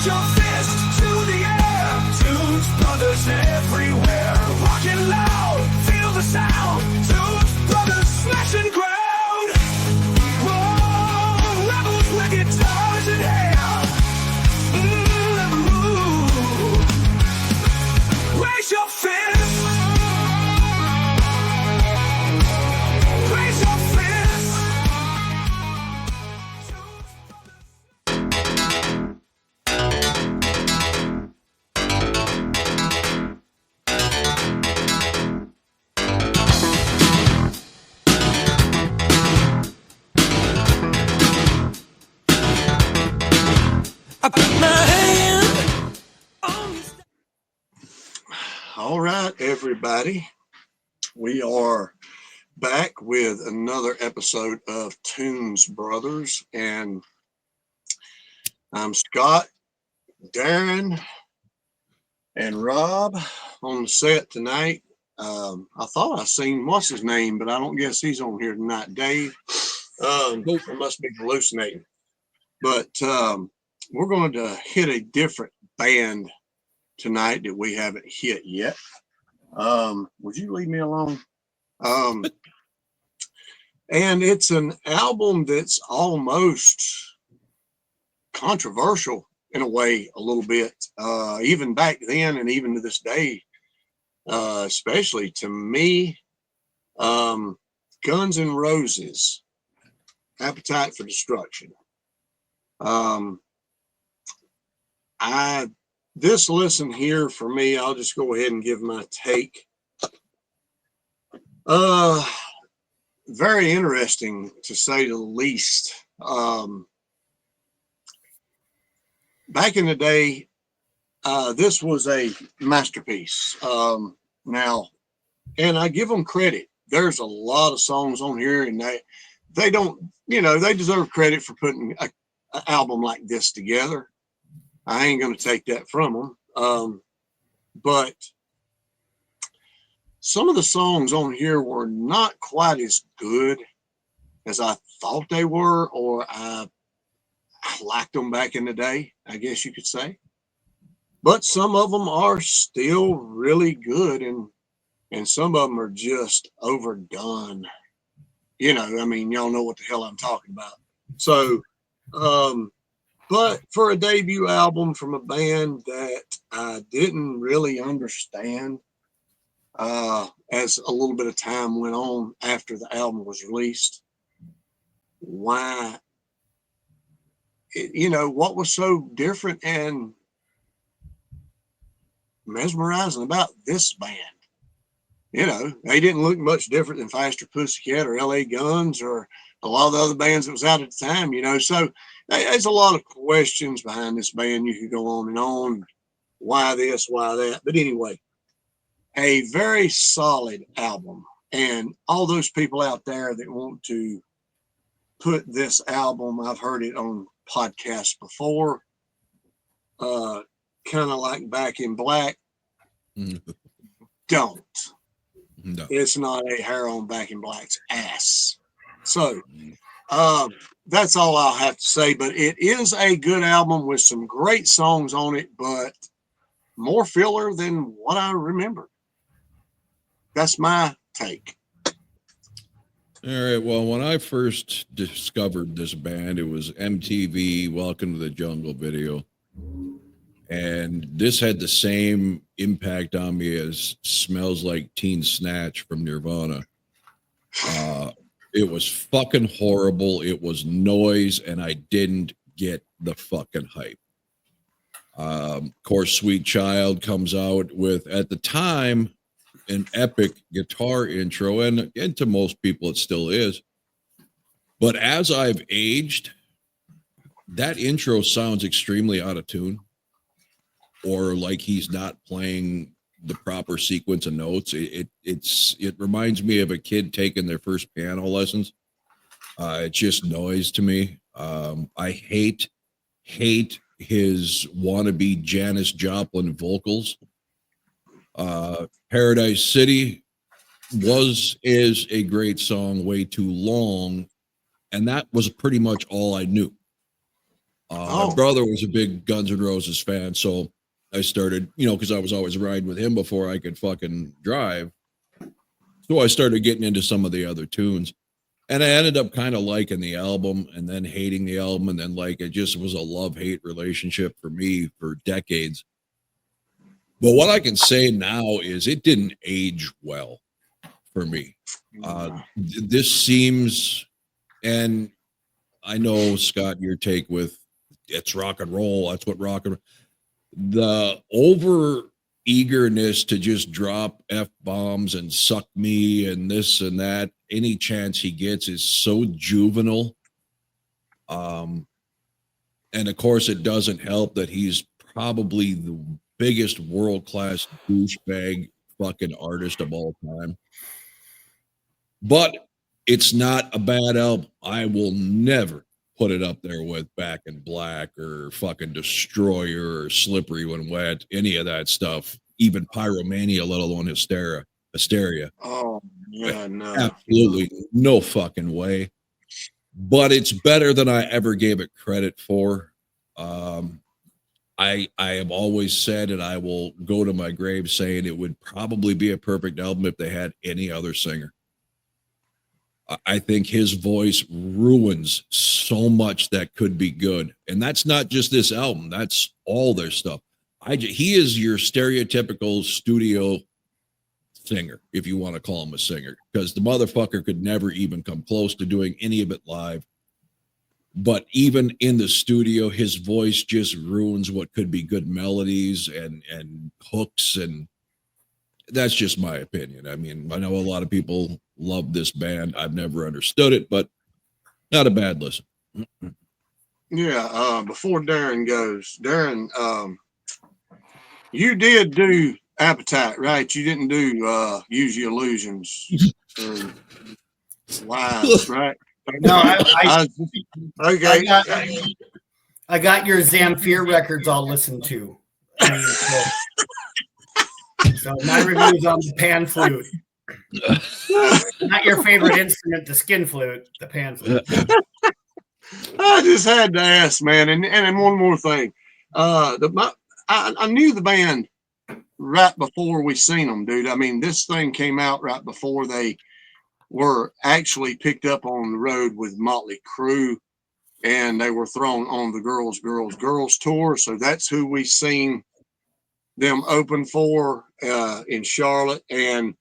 Raise your fist to the air. Tunes Brothers everywhere. Rockin' loud, feel the sound. Tunes Brothers smashing ground. Whoa, rebels with guitars in hand. Raise your fist. Raise your fist. I put my hand on your... All right, everybody. We are back with another episode of Tunes Brothers, and I'm Scott, Darren, and Rob on the set tonight. I thought I seen what's his name, but I don't guess he's on here tonight. Dave. I must be hallucinating. But we're going to hit a different band tonight that we haven't hit yet. Would you leave me alone? And it's an album that's almost controversial in a way, a little bit, even back then and even to this day, especially to me. Guns N' Roses, Appetite for Destruction. This listen here for me, I'll just go ahead and give my take. Very interesting to say the least. Back in the day, this was a masterpiece. Now, and I give them credit. There's a lot of songs on here, and they don't, they deserve credit for putting an album like this together. I ain't going to take that from them. But some of the songs on here were not quite as good as I thought they were, or I liked them back in the day, I guess you could say. But some of them are still really good, and some of them are just overdone. Y'all know what the hell I'm talking about. So, but for a debut album from a band that I didn't really understand as a little bit of time went on after the album was released, why, what was so different and mesmerizing about this band? They didn't look much different than Faster Pussycat or LA Guns or a lot of the other bands that was out at the time, so there's a lot of questions behind this band. You could go on and on. Why this, why that? But anyway, a very solid album. And all those people out there that want to put this album, I've heard it on podcasts before, kind of like Back in Black. Don't. No. It's not a hair on Back in Black's ass. So, that's all I'll have to say, but it is a good album with some great songs on it, but more filler than what I remember. That's my take. All right. Well, when I first discovered this band, it was MTV Welcome to the Jungle video. And this had the same impact on me as Smells Like Teen Snatch from Nirvana. It was fucking horrible. It was noise, and I didn't get the fucking hype. Of course, Sweet Child comes out with, at the time, an epic guitar intro, and to most people it still is. But as I've aged, that intro sounds extremely out of tune, or like he's not playing the proper sequence of notes. It reminds me of a kid taking their first piano lessons. It's just noise to me. I hate his wannabe Janis Joplin vocals. Paradise City is a great song, way too long, and that was pretty much all I knew. My brother was a big Guns N' Roses fan, so I started, because I was always riding with him before I could fucking drive. So I started getting into some of the other tunes. And I ended up kind of liking the album and then hating the album. And then, it just was a love-hate relationship for me for decades. But what I can say now is it didn't age well for me. This seems, and I know, Scott, your take with it's rock and roll. That's what rock and the over eagerness to just drop F-bombs and suck me and this and that any chance he gets is so juvenile. And of course it doesn't help that he's probably the biggest world-class douchebag fucking artist of all time. But it's not a bad album. I will never put it up there with Back in Black or fucking Destroyer or Slippery When Wet, any of that stuff, even Pyromania, let alone Hysteria. Oh, yeah, no. Absolutely no fucking way. But it's better than I ever gave it credit for. I have always said, and I will go to my grave saying it would probably be a perfect album if they had any other singer. I think his voice ruins so much that could be good. And that's not just this album. That's all their stuff. He is your stereotypical studio singer, if you want to call him a singer, because the motherfucker could never even come close to doing any of it live. But even in the studio, his voice just ruins what could be good melodies and hooks. And that's just my opinion. I mean, I know a lot of people love this band. I've never understood it, but not a bad listen. Yeah. Before Darren goes, Darren, you did do Appetite, right? You didn't do Use Your Illusions or Live, right? No, okay. I got your Zamfir records all listened to. So my review's on the pan flute. Not your favorite instrument, the skin flute, the pan flute. I just had to ask, man. And one more thing. I knew the band right before we seen them, dude. I mean, this thing came out right before they were actually picked up on the road with Motley Crue, and they were thrown on the Girls tour. So that's who we seen them open for in Charlotte. And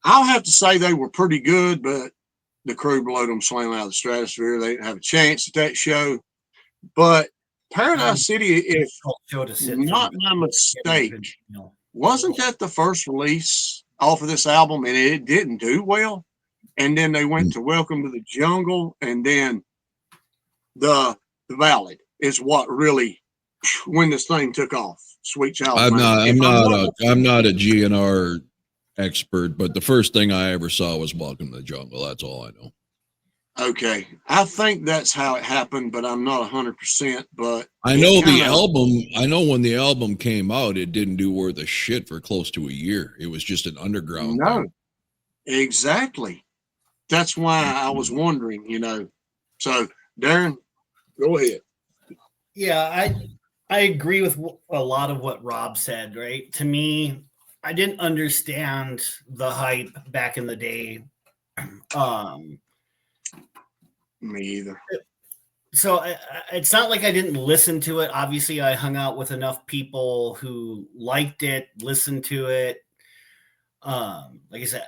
I'll have to say they were pretty good, but the Crue blew them slam out of the stratosphere. They didn't have a chance at that show. But Paradise City, if not my mistake, wasn't that the first release off of this album, and it didn't do well? And then they went to Welcome to the Jungle, and then the ballad is what really, when this thing took off. Sweet Child. I'm not a GNR expert, but the first thing I ever saw was Welcome to the Jungle. That's all I know. Okay, I think that's how it happened, but I'm not 100%. But I know the album. I know when the album came out, it didn't do worth a shit for close to a year. It was just an underground. No, exactly. That's why I was wondering, So, Darren, go ahead. Yeah, I agree with a lot of what Rob said, right? To me, I didn't understand the hype back in the day. Me either. So it's not like I didn't listen to it. Obviously, I hung out with enough people who liked it, listened to it. Like I said,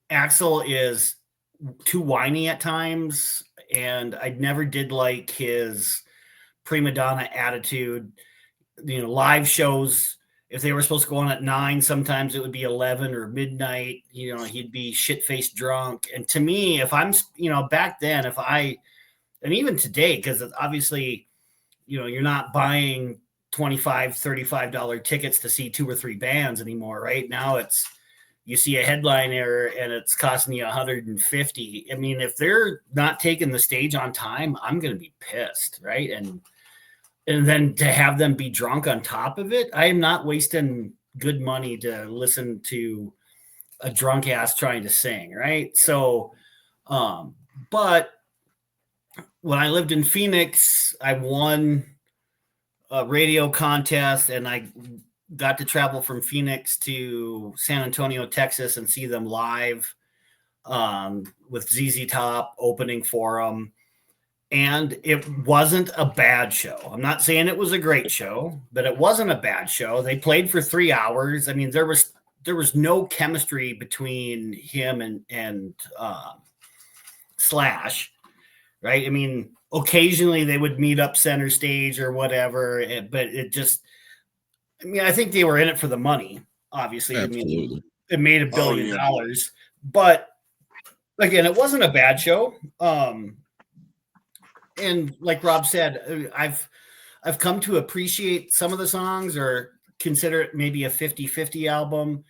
Axl is too whiny at times, and I never did like his prima donna attitude. Live shows, if they were supposed to go on at 9, sometimes it would be 11 or midnight. He'd be shit-faced drunk. And to me, if I'm, back then, and even today, because obviously, you're not buying $25, $35 tickets to see 2 or 3 bands anymore, right? Now you see a headliner and it's costing you $150. I mean, if they're not taking the stage on time, I'm going to be pissed, right? And then to have them be drunk on top of it, I am not wasting good money to listen to a drunk ass trying to sing, right? So, but when I lived in Phoenix, I won a radio contest, and I got to travel from Phoenix to San Antonio, Texas, and see them live with ZZ Top opening for them. And it wasn't a bad show. I'm not saying it was a great show, but it wasn't a bad show. They played for 3 hours. I mean, there was no chemistry between him and Slash, right? I mean, occasionally they would meet up center stage or whatever, but it just, I mean, I think they were in it for the money, obviously. Absolutely. I mean, it made $1 billion, but again, it wasn't a bad show. And like Rob said, I've come to appreciate some of the songs or consider it maybe a 50-50 album.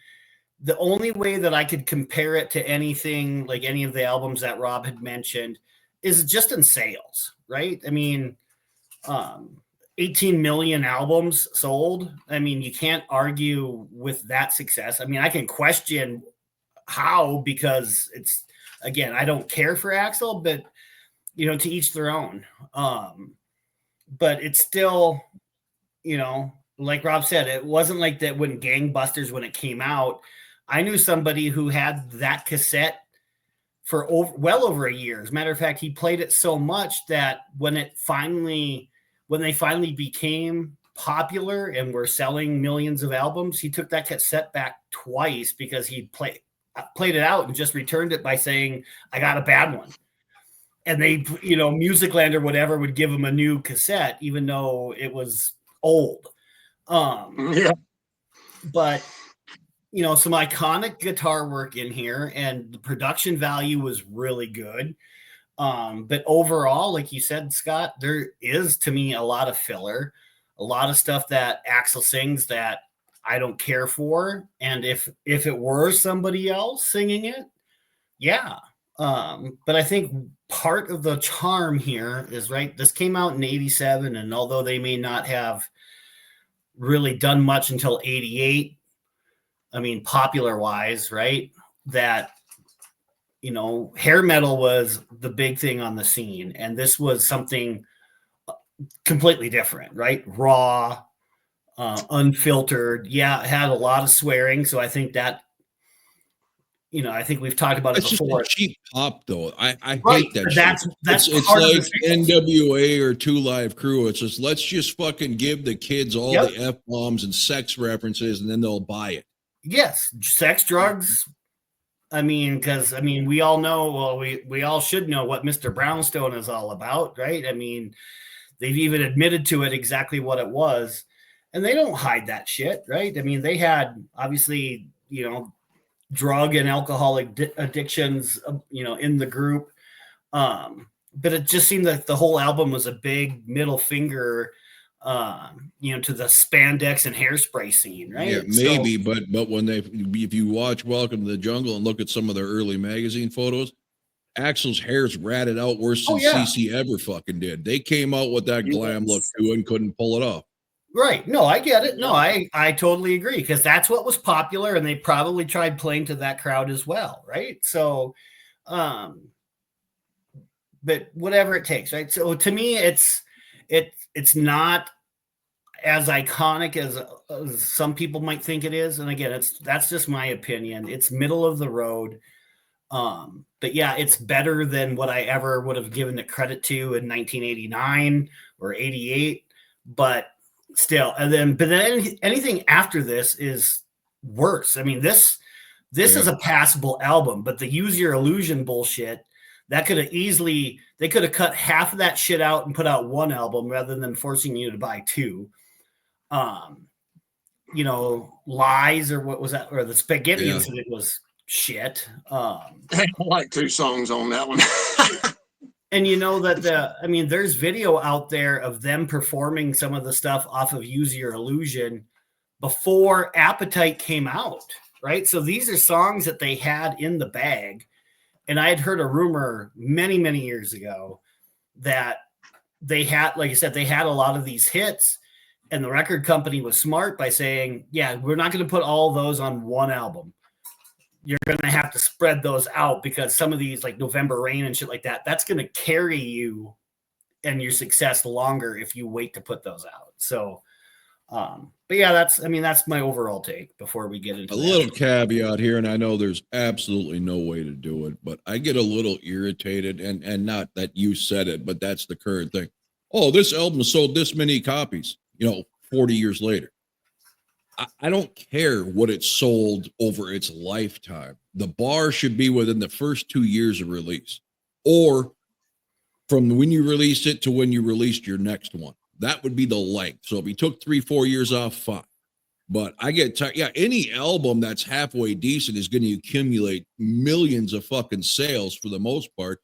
The only way that I could compare it to anything like any of the albums that Rob had mentioned is just in sales, right? I mean, 18 million albums sold. I mean, you can't argue with that success. I mean, I can question how, because it's, again, I don't care for Axl, but to each their own. But it's still, like Rob said, it wasn't like that when Gangbusters, when it came out. I knew somebody who had that cassette for well over a year. As a matter of fact, he played it so much that when they finally became popular and were selling millions of albums, he took that cassette back twice because he played it out and just returned it by saying, "I got a bad one." And they, Musicland or whatever would give him a new cassette, even though it was old. Yeah. But, some iconic guitar work in here, and the production value was really good. But overall, like you said, Scott, there is, to me, a lot of filler, a lot of stuff that Axl sings that I don't care for. And if it were somebody else singing it, yeah. But I think part of the charm here is, right, this came out in 87, and although they may not have really done much until 88, I mean, popular wise, right, that, hair metal was the big thing on the scene, and this was something completely different, right? Raw, unfiltered. Yeah, it had a lot of swearing, so I think that, I think we've talked about it before. It's just cheap pop, though. I Right. hate that That's it's part of like the sales. NWA or Two Live Crew. It's just, let's just fucking give the kids all Yep. the F-bombs and sex references, and then they'll buy it. Yes, sex, drugs. I mean, because we all know. Well, we all should know what Mr. Brownstone is all about, right? I mean, they've even admitted to it exactly what it was, and they don't hide that shit, right? I mean, they had obviously, drug and alcoholic addictions, in the group. But it just seemed like the whole album was a big middle finger, to the spandex and hairspray scene, right? Yeah, maybe, but when if you watch Welcome to the Jungle and look at some of their early magazine photos, Axl's hair's ratted out worse than CC ever fucking did. They came out with that glam look too and couldn't pull it off. Right. No, I get it. No, I totally agree, because that's what was popular, and they probably tried playing to that crowd as well, right? So, but whatever it takes, right? So to me, it's not as iconic as some people might think it is, and again, that's just my opinion. It's middle of the road. But yeah, it's better than what I ever would have given it credit to in 1989 or 88, but still, but then anything after this is worse. I mean, this is a passable album, but the Use Your Illusion bullshit, that could have they could have cut half of that shit out and put out one album rather than forcing you to buy two. Lies, or what was that, or the Spaghetti Incident was shit. I like 2 songs on that one. And there's video out there of them performing some of the stuff off of Use Your Illusion before Appetite came out, right? So these are songs that they had in the bag. And I had heard a rumor many, many years ago that they had, like I said, they had a lot of these hits, and the record company was smart by saying, yeah, we're not going to put all those on one album. you're going to have to spread those out because some of these like November Rain and shit like that, that's going to carry you and your success longer if you wait to put those out. So, but yeah, that's my overall take before we get into a little caveat here. And I know there's absolutely no way to do it, but I get a little irritated and not that you said it, but that's the current thing. Oh, this album sold this many copies, 40 years later. I don't care what it sold over its lifetime. The bar should be within the first 2 years of release, or from when you released it to when you released your next one. That would be the length. So if you took 3-4 years off, fine. But I get tired. Yeah, any album that's halfway decent is going to accumulate millions of fucking sales for the most part,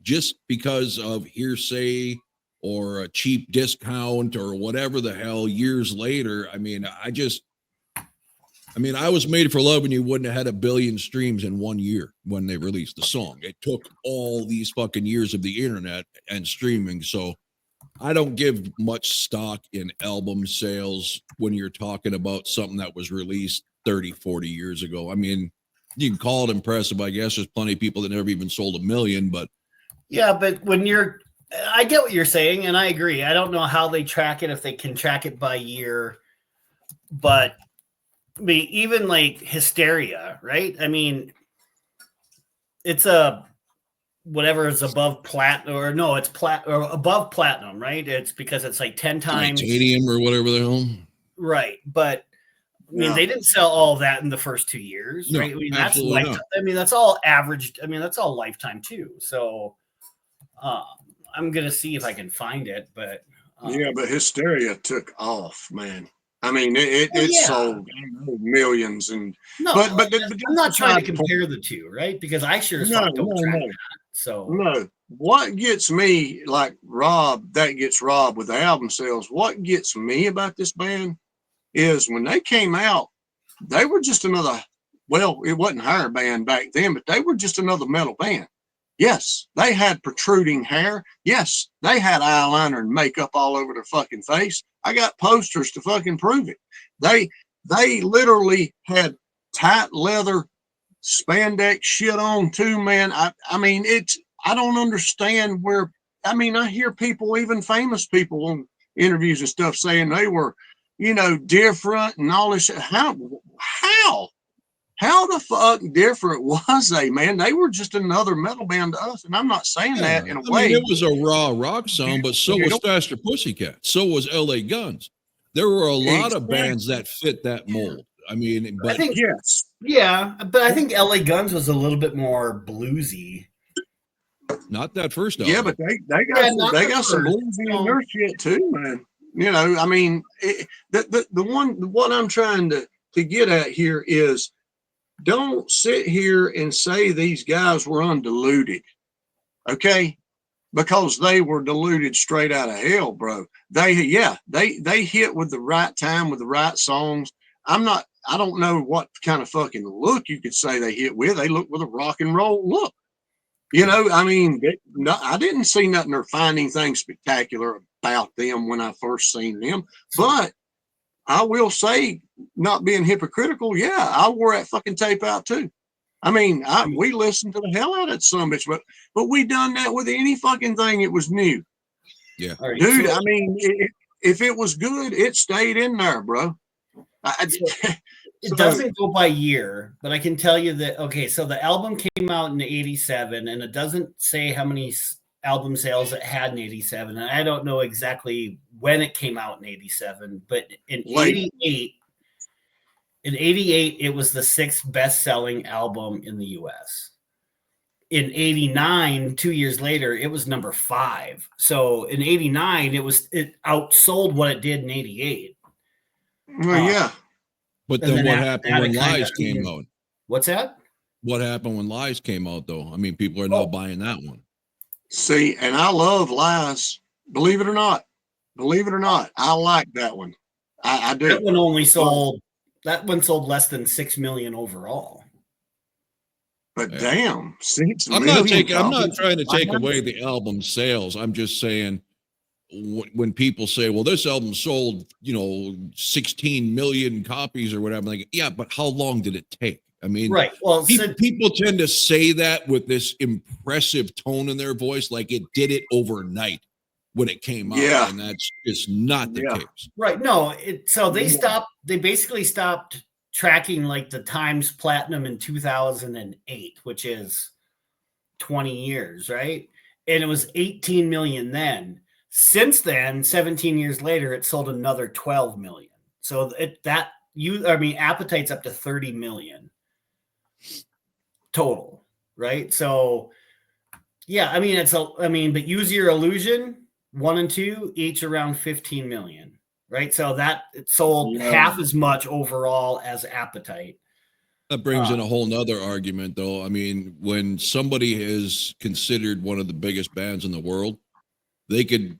just because of hearsay or a cheap discount or whatever the hell years later. I was Made for Love and you wouldn't have had 1 billion streams in 1 year when they released the song. It took all these fucking years of the internet and streaming. So I don't give much stock in album sales when you're talking about something that was released 30, 40 years ago. I mean, you can call it impressive. I guess there's plenty of people that never even sold 1 million, but. Yeah, but I get what you're saying, and I agree. I don't know how they track it, if they can track it by year, but even like Hysteria, right? I mean, it's whatever is above platinum, or no, it's or above platinum, right? It's because it's like 10 times titanium or whatever the hell. Right, but I mean, they didn't sell all that in the first 2 years, no, right? I mean, that's lifetime. Not. I mean, that's all averaged. I mean, that's all lifetime too. So, I'm gonna see if I can find it, but but Hysteria took off, man. I mean, it sold millions, and but I'm not trying to compare the two, right? Because I sure as fuck don't track that. So what gets me, like Rob, that gets Rob with the album sales. What gets me about this band is when they came out, they were just another. Well, it wasn't our band back then, but they were just another metal band. Yes, they had protruding hair. Yes, they had eyeliner and makeup all over their fucking face. I got posters to fucking prove it. They literally had tight leather spandex shit on too, man. I mean, I don't understand where. I mean, I hear people, even famous people on interviews and stuff, saying they were, different and all this shit. How the fuck different was they, man? They were just another metal band to us. And I'm not saying that in a way. I mean, it was a raw rock song, but so was Faster Pussycat. So was LA Guns. There were a lot of bands that fit that mold. I mean, but I think, yes. Yeah, but I think LA Guns was a little bit more bluesy. Not that first album. Yeah, but they got some bluesy in their shit too, man. I mean, what I'm trying to get at here is, don't sit here and say these guys were undiluted, okay? Because they were diluted straight out of hell, bro. They hit with the right time, with the right songs. I don't know what kind of fucking look you could say they hit with. They look with a rock and roll look. I mean, I didn't see nothing or find anything spectacular about them when I first seen them, but I will say, not being hypocritical, yeah, I wore that fucking tape out too. I mean, we listened to the hell out of that son bitch, but we done that with any fucking thing. It was new. Yeah, right, dude. I mean, if it was good, it stayed in there, bro. It doesn't go by year, but I can tell you that. Okay, so the album came out in '87, and it doesn't say how many album sales it had in '87, and I don't know exactly when it came out in '87, but in '88, it was the 6th best-selling album in the U.S. In '89, 2 years later, it was number 5. So in '89, it outsold what it did in '88. Well, yeah. But then what happened when Lies came out? What's that? What happened when Lies came out, though? I mean, people are now buying that one. See, and I love Lies. Believe it or not, I like that one. I do. That one only sold. That one sold less than 6 million overall. But damn, 6 I'm million. I'm not trying to take away the album sales. I'm just saying, when people say, "Well, this album sold, 16 million copies or whatever," I'm like, yeah, but how long did it take? I mean, Right. Well, people tend to say that with this impressive tone in their voice, like it did it overnight when it came out. Yeah. And that's just not the Yeah. case. right. No, so they Yeah. they basically stopped tracking like the Times Platinum in 2008, which is 20 years, right? And it was 18 million then. Since then, 17 years later, it sold another 12 million. So Appetite's up to 30 million total, right? So yeah, I mean but Use Your Illusion 1 and 2 each around 15 million, right? So that it sold half as much overall as Appetite. That brings in a whole nother argument, though. I mean, when somebody is considered one of the biggest bands in the world, they could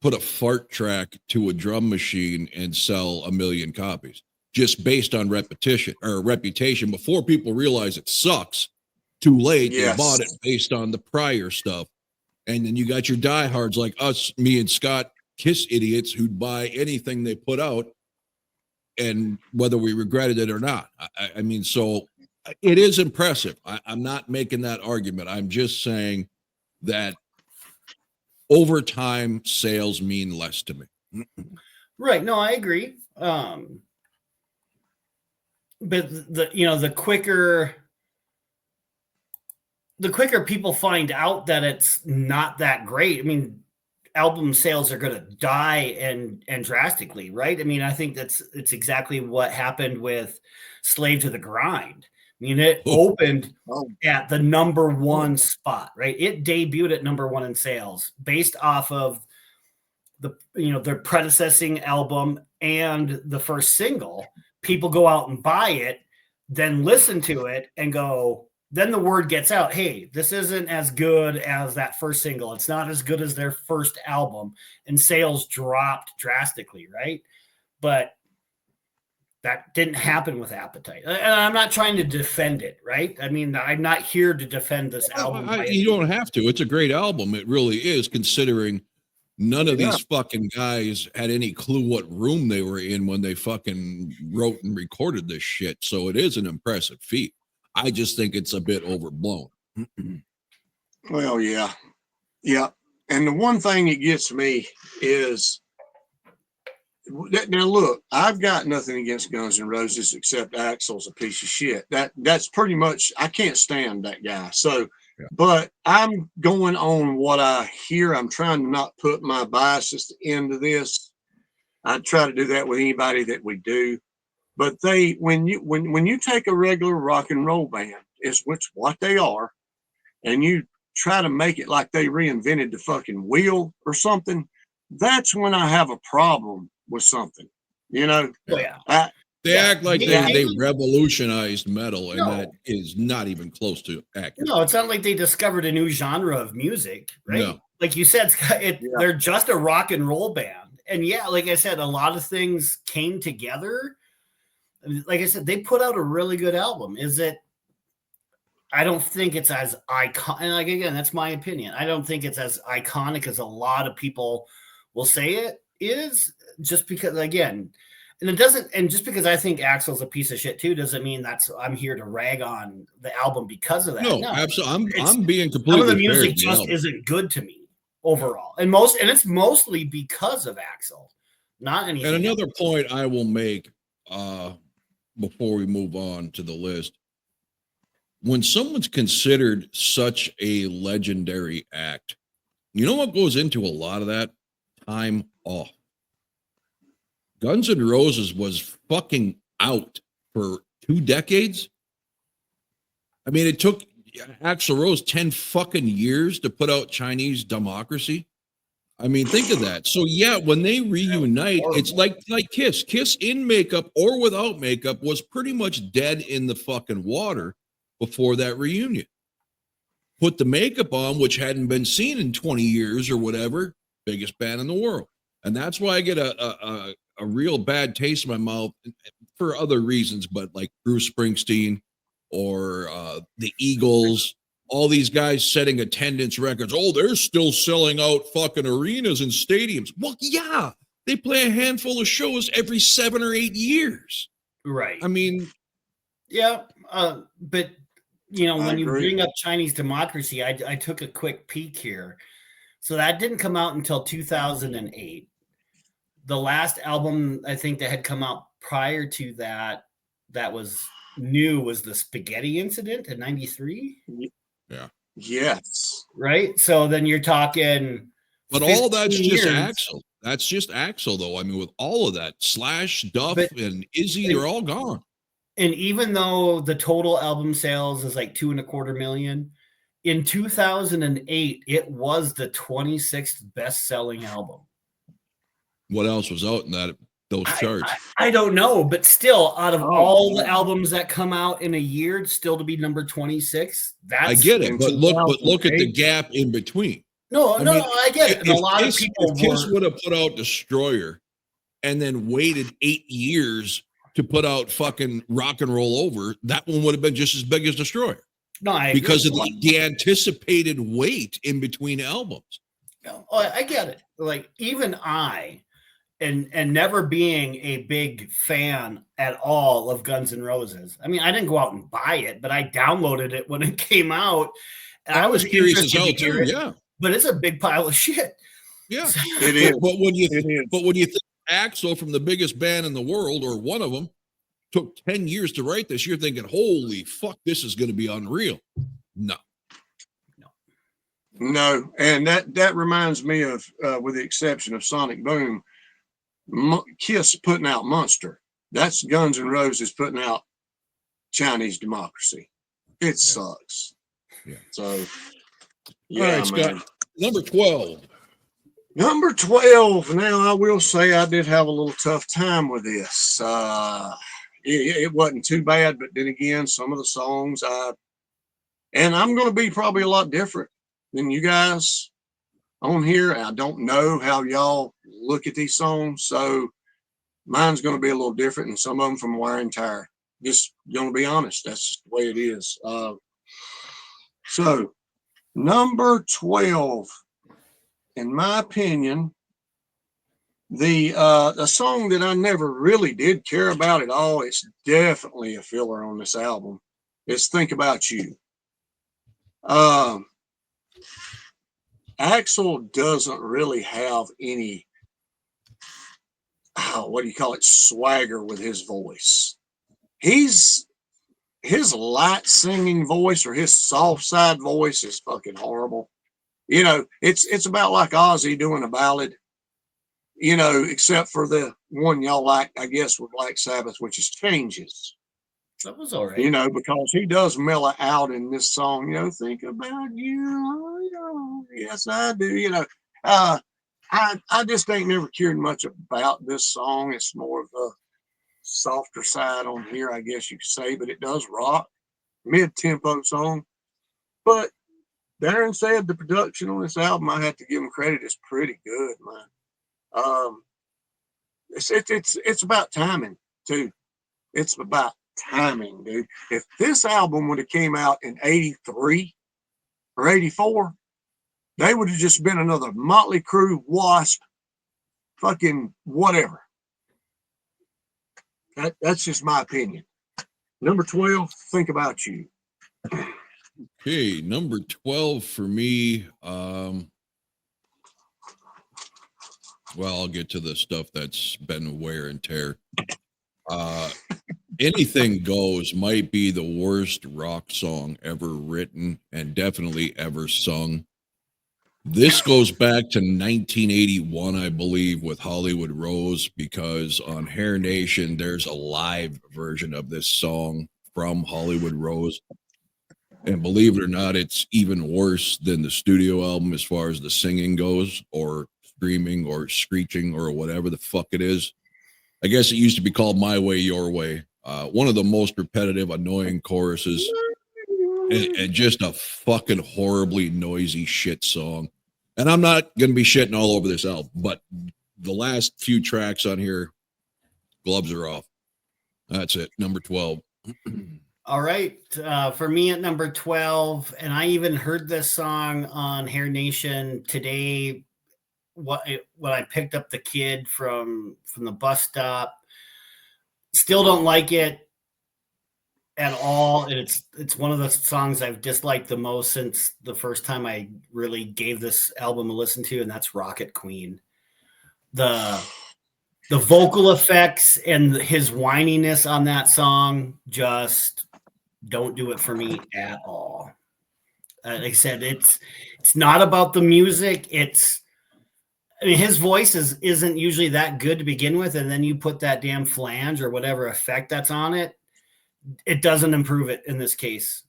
put a fart track to a drum machine and sell 1 million copies just based on reputation before people realize it sucks. Too late. They bought it based on the prior stuff. And then you got your diehards like us, me and Scott, Kiss idiots who'd buy anything they put out, and whether we regretted it or not. I mean, so it is impressive. I'm not making that argument. I'm just saying that over time, sales mean less to me. Right. No, I agree. But the quicker people find out that it's not that great, I mean, album sales are going to die and drastically, right? I mean, I think it's exactly what happened with Slave to the Grind. I mean, it opened at the number 1 spot, right? It debuted at number 1 in sales based off of their predecessing album and the first single. People go out and buy it, then listen to it and go, then the word gets out, hey, this isn't as good as that first single. It's not as good as their first album. And sales dropped drastically, right? But that didn't happen with Appetite. And I'm not trying to defend it, right? I mean, I'm not here to defend this album. You don't have to. It's a great album. It really is, considering none of these fucking guys had any clue what room they were in when they fucking wrote and recorded this shit. So it is an impressive feat. I just think it's a bit overblown. Well, yeah. Yeah. And the one thing that gets me is, now look, I've got nothing against Guns N' Roses except Axl's a piece of shit. That's pretty much, I can't stand that guy. So, but I'm going on what I hear. I'm trying to not put my biases into this. I try to do that with anybody that we do. But when you take a regular rock and roll band, is what they are, and you try to make it like they reinvented the fucking wheel or something, that's when I have a problem with something. You know? They act like they revolutionized metal, and that is not even close to accurate. No, it's not like they discovered a new genre of music, right? No. Like you said, they're just a rock and roll band. And yeah, like I said, a lot of things came together. Like I said, they put out a really good album. I don't think it's as iconic. And like, again, that's my opinion. I don't think it's as iconic as a lot of people will say it is, just because, again, and it doesn't, and just because I think Axl's a piece of shit too, doesn't mean I'm here to rag on the album because of that. No, absolutely. I'm being completely some of the music just isn't good to me overall. And it's mostly because of Axl, not anything. And another point I will make, before we move on to the list, when someone's considered such a legendary act, you know what goes into a lot of that? Time off. Guns N' Roses was fucking out for 2 decades. I mean, it took Axl Rose 10 fucking years to put out Chinese Democracy. I mean, think of that. So yeah, when they reunite, it's like Kiss. Kiss in makeup or without makeup was pretty much dead in the fucking water before that reunion. Put the makeup on, which hadn't been seen in 20 years or whatever, biggest band in the world. And that's why I get a real bad taste in my mouth for other reasons, but like Bruce Springsteen or the Eagles, all these guys setting attendance records. Oh, they're still selling out fucking arenas and stadiums. Well, yeah, they play a handful of shows every 7 or 8 years. Right. I mean, Yeah, but I when you agree. bring up Chinese democracy, I took a quick peek here. So that didn't come out until 2008. The last album I think that had come out prior to that was new was the Spaghetti Incident in '93. Yeah. Yes. Right? So then you're talking But 15 all that's just years. Axl. That's just Axl, though. I mean, with all of that, Slash, Duff, But and Izzy, they're all gone. and even though the total album sales is like 2.25 million, in 2008, it was the 26th best-selling album. What else was out in those charts? I don't know, but still, out of all the man. albums that come out in a year, still to be number 26, that's I get it, In but look at the 2008. gap in between. no, I no, mean, I get it. And a lot of people if Kiss were would have put out Destroyer and then waited 8 years to put out fucking Rock and Roll Over, that one would have been just as big as Destroyer no, I agree. because of the anticipated wait in between albums. No, I get it. Like even I, and never being a big fan at all of Guns N' Roses. I mean, I didn't go out and buy it, but I downloaded it when it came out. And I was curious as interested hell to hear too. it, Yeah, but it's a big pile of shit. yeah. It is. But when you It is. but when you think Axl from the biggest band in the world, or one of them, took 10 years to write this, you're thinking, holy fuck, this is going to be unreal. No. No, and that reminds me of, with the exception of Sonic Boom, Kiss putting out Monster. That's Guns N' Roses putting out Chinese Democracy. It sucks. Yeah. So, All right, man. Scott. Number 12. Number 12. Now, I will say I did have a little tough time with this. It wasn't too bad, but then again, some of the songs, and I'm going to be probably a lot different than you guys on here. I don't know how y'all look at these songs, so mine's going to be a little different, and some of them from Wear and Tear. Just going to be honest, that's just the way it is. So, number 12, in my opinion, the song that I never really did care about at all, it's definitely a filler on this album, is Think About You. Axl doesn't really have any, what do you call it, swagger with his voice. His light singing voice, or his soft side voice, is fucking horrible. It's about like Ozzy doing a ballad, except for the one y'all like, I guess, with Black Sabbath, which is Changes. That was all right. Because he does mellow out in this song, think about you. Yes, I do. I just ain't never cared much about this song. It's more of the softer side on here, I guess you could say, but it does rock. Mid-tempo song. But Darren said the production on this album, I have to give him credit, is pretty good, man. It's about timing too. It's about timing, dude. If this album would have came out in 83 or 84, they would have just been another Motley Crue, Wasp, fucking whatever. That's just my opinion. Number 12, Think About You. Okay, number 12 for me. Well, I'll get to the stuff that's been wear and tear. Anything Goes might be the worst rock song ever written and definitely ever sung. This goes back to 1981, I believe, with Hollywood Rose, because on Hair Nation, there's a live version of this song from Hollywood Rose. And believe it or not, it's even worse than the studio album as far as the singing goes, or screaming, or screeching, or whatever the fuck it is. I guess it used to be called My Way, Your Way. One of the most repetitive, annoying choruses, and just a fucking horribly noisy shit song. And I'm not going to be shitting all over this album, but the last few tracks on here, gloves are off. That's it. Number 12. All right. For me at number 12, and I even heard this song on Hair Nation today when I picked up the kid from the bus stop. Still don't like it. at all. And it's one of the songs I've disliked the most since the first time I really gave this album a listen to, and that's Rocket Queen. The vocal effects and his whininess on that song just don't do it for me at all. Like I said, it's not about the music. I mean, his voice isn't usually that good to begin with, and then you put that damn flange or whatever effect that's on it, it doesn't improve it in this case.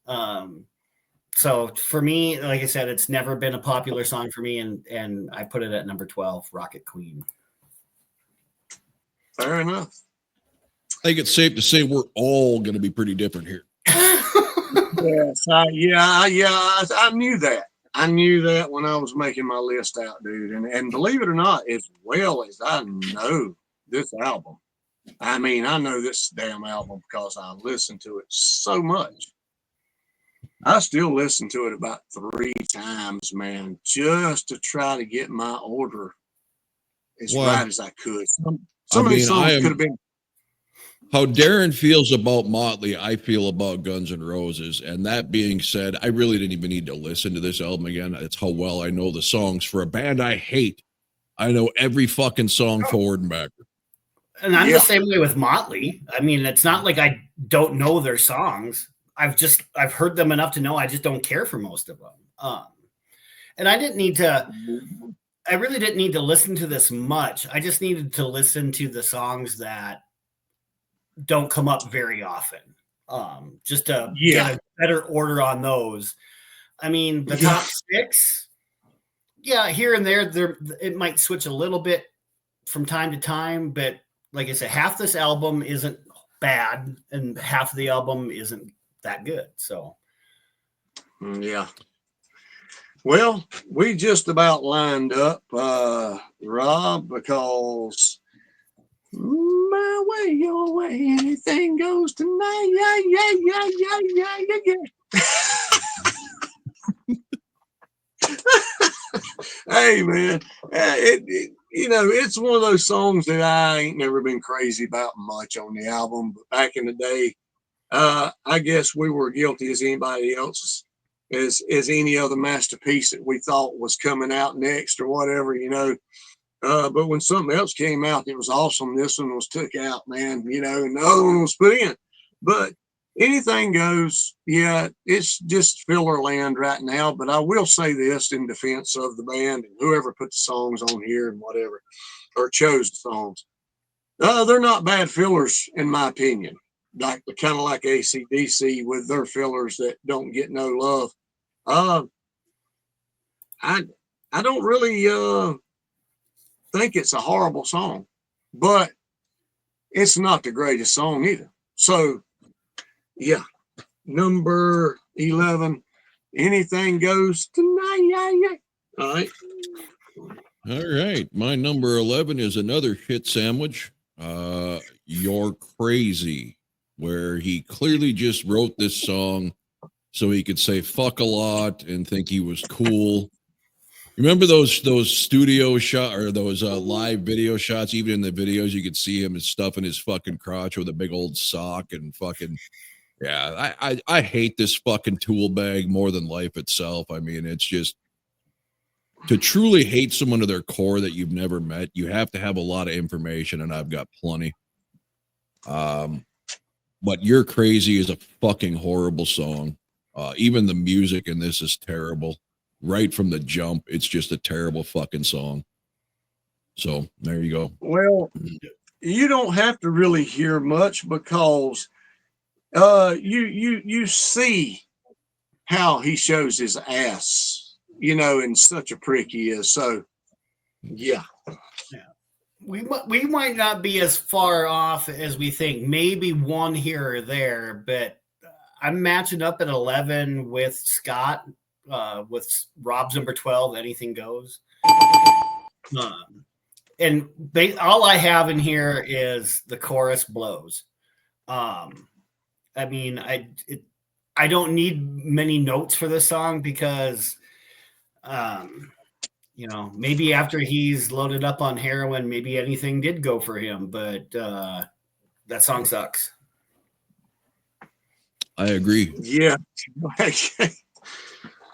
So for me, like I said, it's never been a popular song for me, and I put it at number 12, Rocket Queen. Fair enough. I think it's safe to say we're all going to be pretty different here. Yes, I knew that. I knew that when I was making my list out, dude. And believe it or not, as well as I know this album, I mean, I know this damn album because I listened to it so much. I still listen to it about 3 times, man, just to try to get my order as right as I could. Some of these songs could have been. How Darren feels about Motley, I feel about Guns N' Roses. And that being said, I really didn't even need to listen to this album again. It's how well I know the songs. For a band I hate, I know every fucking song forward and backward. And I'm the same way with Motley. I mean, it's not like I don't know their songs. I've heard them enough to know I just don't care for most of them. And I really didn't need to listen to this much. I just needed to listen to the songs that don't come up very often, just to get a better order on those. I mean, the top 6, here and there, it might switch a little bit from time to time, but like I said, half this album isn't bad, and half of the album isn't that good. So, yeah. Well, we just about lined up, Rob, because my way, your way, anything goes tonight. Yeah. Hey, man, it's one of those songs that I ain't never been crazy about much on the album. But back in the day, I guess we were guilty as anybody else, as any other masterpiece that we thought was coming out next or whatever, but when something else came out that was awesome, this one was took out, man, and the other one was put in. But anything goes. Yeah, it's just filler land right now. But I will say this in defense of the band and whoever put the songs on here and whatever, or chose the songs. They're not bad fillers, in my opinion. Like kind of like AC/DC with their fillers that don't get no love. I don't really think it's a horrible song, but it's not the greatest song either. So, yeah, number 11, anything goes tonight. All right. All right. My number 11 is another hit sandwich. You're Crazy, where he clearly just wrote this song so he could say fuck a lot and think he was cool. Remember those studio shot or those live video shots? Even in the videos, you could see him stuffing his fucking crotch with a big old sock and fucking. Yeah, I hate this fucking tool bag more than life itself. I mean, it's just to truly hate someone to their core that you've never met, you have to have a lot of information, and I've got plenty. But You're Crazy is a fucking horrible song. Even the music in this is terrible. Right from the jump, it's just a terrible fucking song. So there you go. Well, you don't have to really hear much because you see how he shows his ass, and such a prick he is. So yeah. We might not be as far off as we think. Maybe one here or there, but I'm matching up at 11 with Scott. With Rob's number 12, anything goes. And all I have in here is the chorus blows. I mean, I don't need many notes for this song because, maybe after he's loaded up on heroin, maybe anything did go for him. But that song sucks. I agree. Yeah. Okay.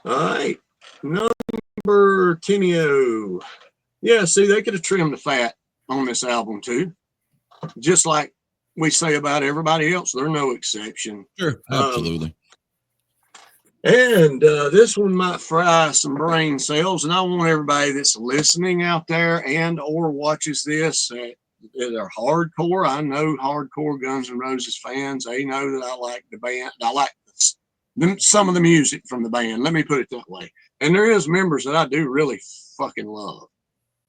All right. Number 10. Yeah, see, they could have trimmed the fat on this album too. Just like we say about everybody else. They're no exception. Sure, absolutely. And this one might fry some brain cells. And I want everybody that's listening out there and or watches this that are hardcore. I know hardcore Guns N' Roses fans. They know that I like the band. I like some of the music from the band. Let me put it that way. And there is members that I do really fucking love.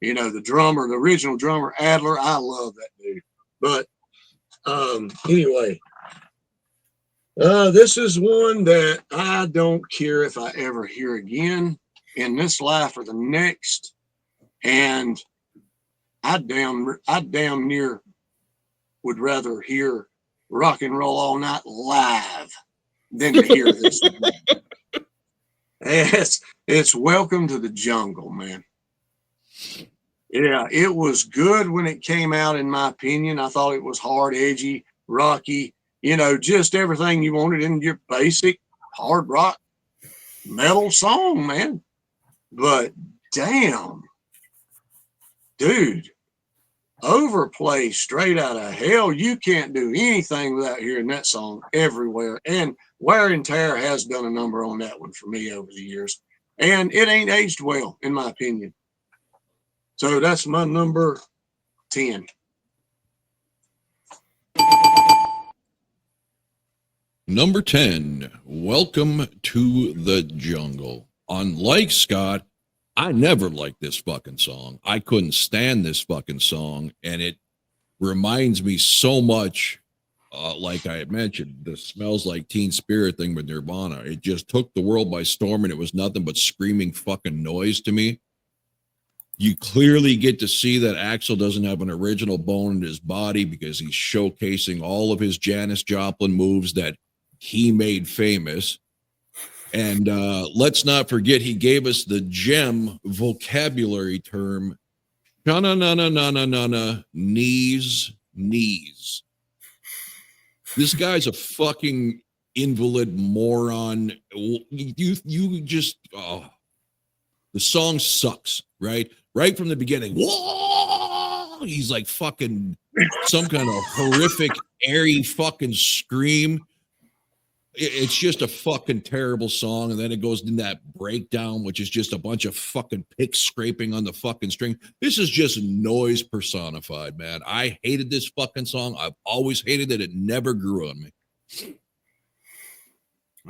You know, the drummer, the original drummer, Adler. I love that dude. But anyway, this is one that I don't care if I ever hear again in this life or the next. And I damn near would rather hear Rock and Roll All Night live than to hear this. It's Welcome to the Jungle, man. Yeah, it was good when it came out, in my opinion. I thought it was hard, edgy, rocky, you know, just everything you wanted in your basic hard rock metal song, man. But damn, dude, overplay straight out of hell. You can't do anything without hearing that song everywhere. And Wear and Tear has done a number on that one for me over the years. And it ain't aged well, in my opinion. So that's my number 10. Number 10, Welcome to the Jungle. Unlike Scott, I never liked this fucking song. I couldn't stand this fucking song, and it reminds me so much, like I had mentioned, the Smells Like Teen Spirit thing with Nirvana. It just took the world by storm, and it was nothing but screaming fucking noise to me. You clearly get to see that Axl doesn't have an original bone in his body because he's showcasing all of his Janis Joplin moves that he made famous. And let's not forget, he gave us the gem vocabulary term, na knees. This guy's a fucking invalid moron. You just, the song sucks, right? Right from the beginning. Whoa! He's like fucking some kind of horrific, airy fucking scream. It's just a fucking terrible song. And then it goes in that breakdown, which is just a bunch of fucking pick scraping on the fucking string. This is just noise personified, man. I hated this fucking song. I've always hated it. It never grew on me.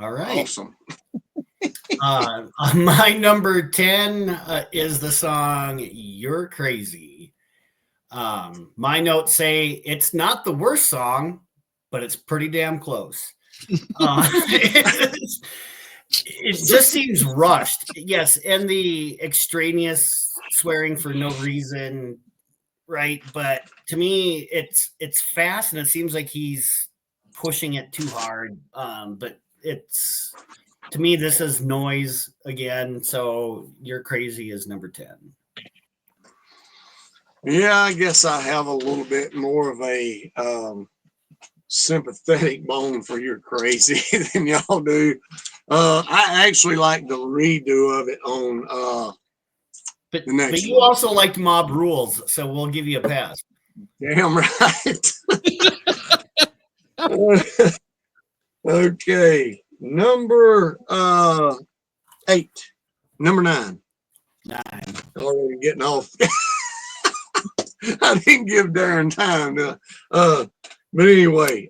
All right. Awesome. My number 10 is the song You're Crazy. My notes say it's not the worst song, but it's pretty damn close. It just seems rushed. Yes, and the extraneous swearing for no reason, right? But to me, it's fast, and it seems like he's pushing it too hard. But it's, to me, this is noise again. So You're Crazy is number 10. Yeah, I guess I have a little bit more of a sympathetic bone for You're Crazy than y'all do. I actually like the redo of it on But the next but you one. also liked Mob Rules, so we'll give you a pass. Damn right. Okay, number 8, number 9. 9. Already getting off. I didn't give Darren time. But anyway,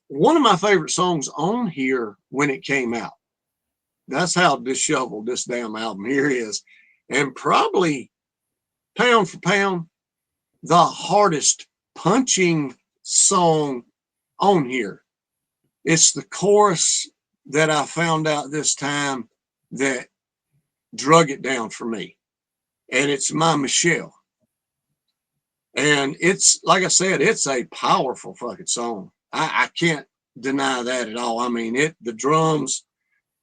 one of my favorite songs on here when it came out. That's how disheveled this damn album here is. And probably pound for pound, the hardest punching song on here. It's the chorus that I found out this time that drug it down for me. And it's My Michelle. And it's, like I said, it's a powerful fucking song. I can't deny that at all. I mean, the drums,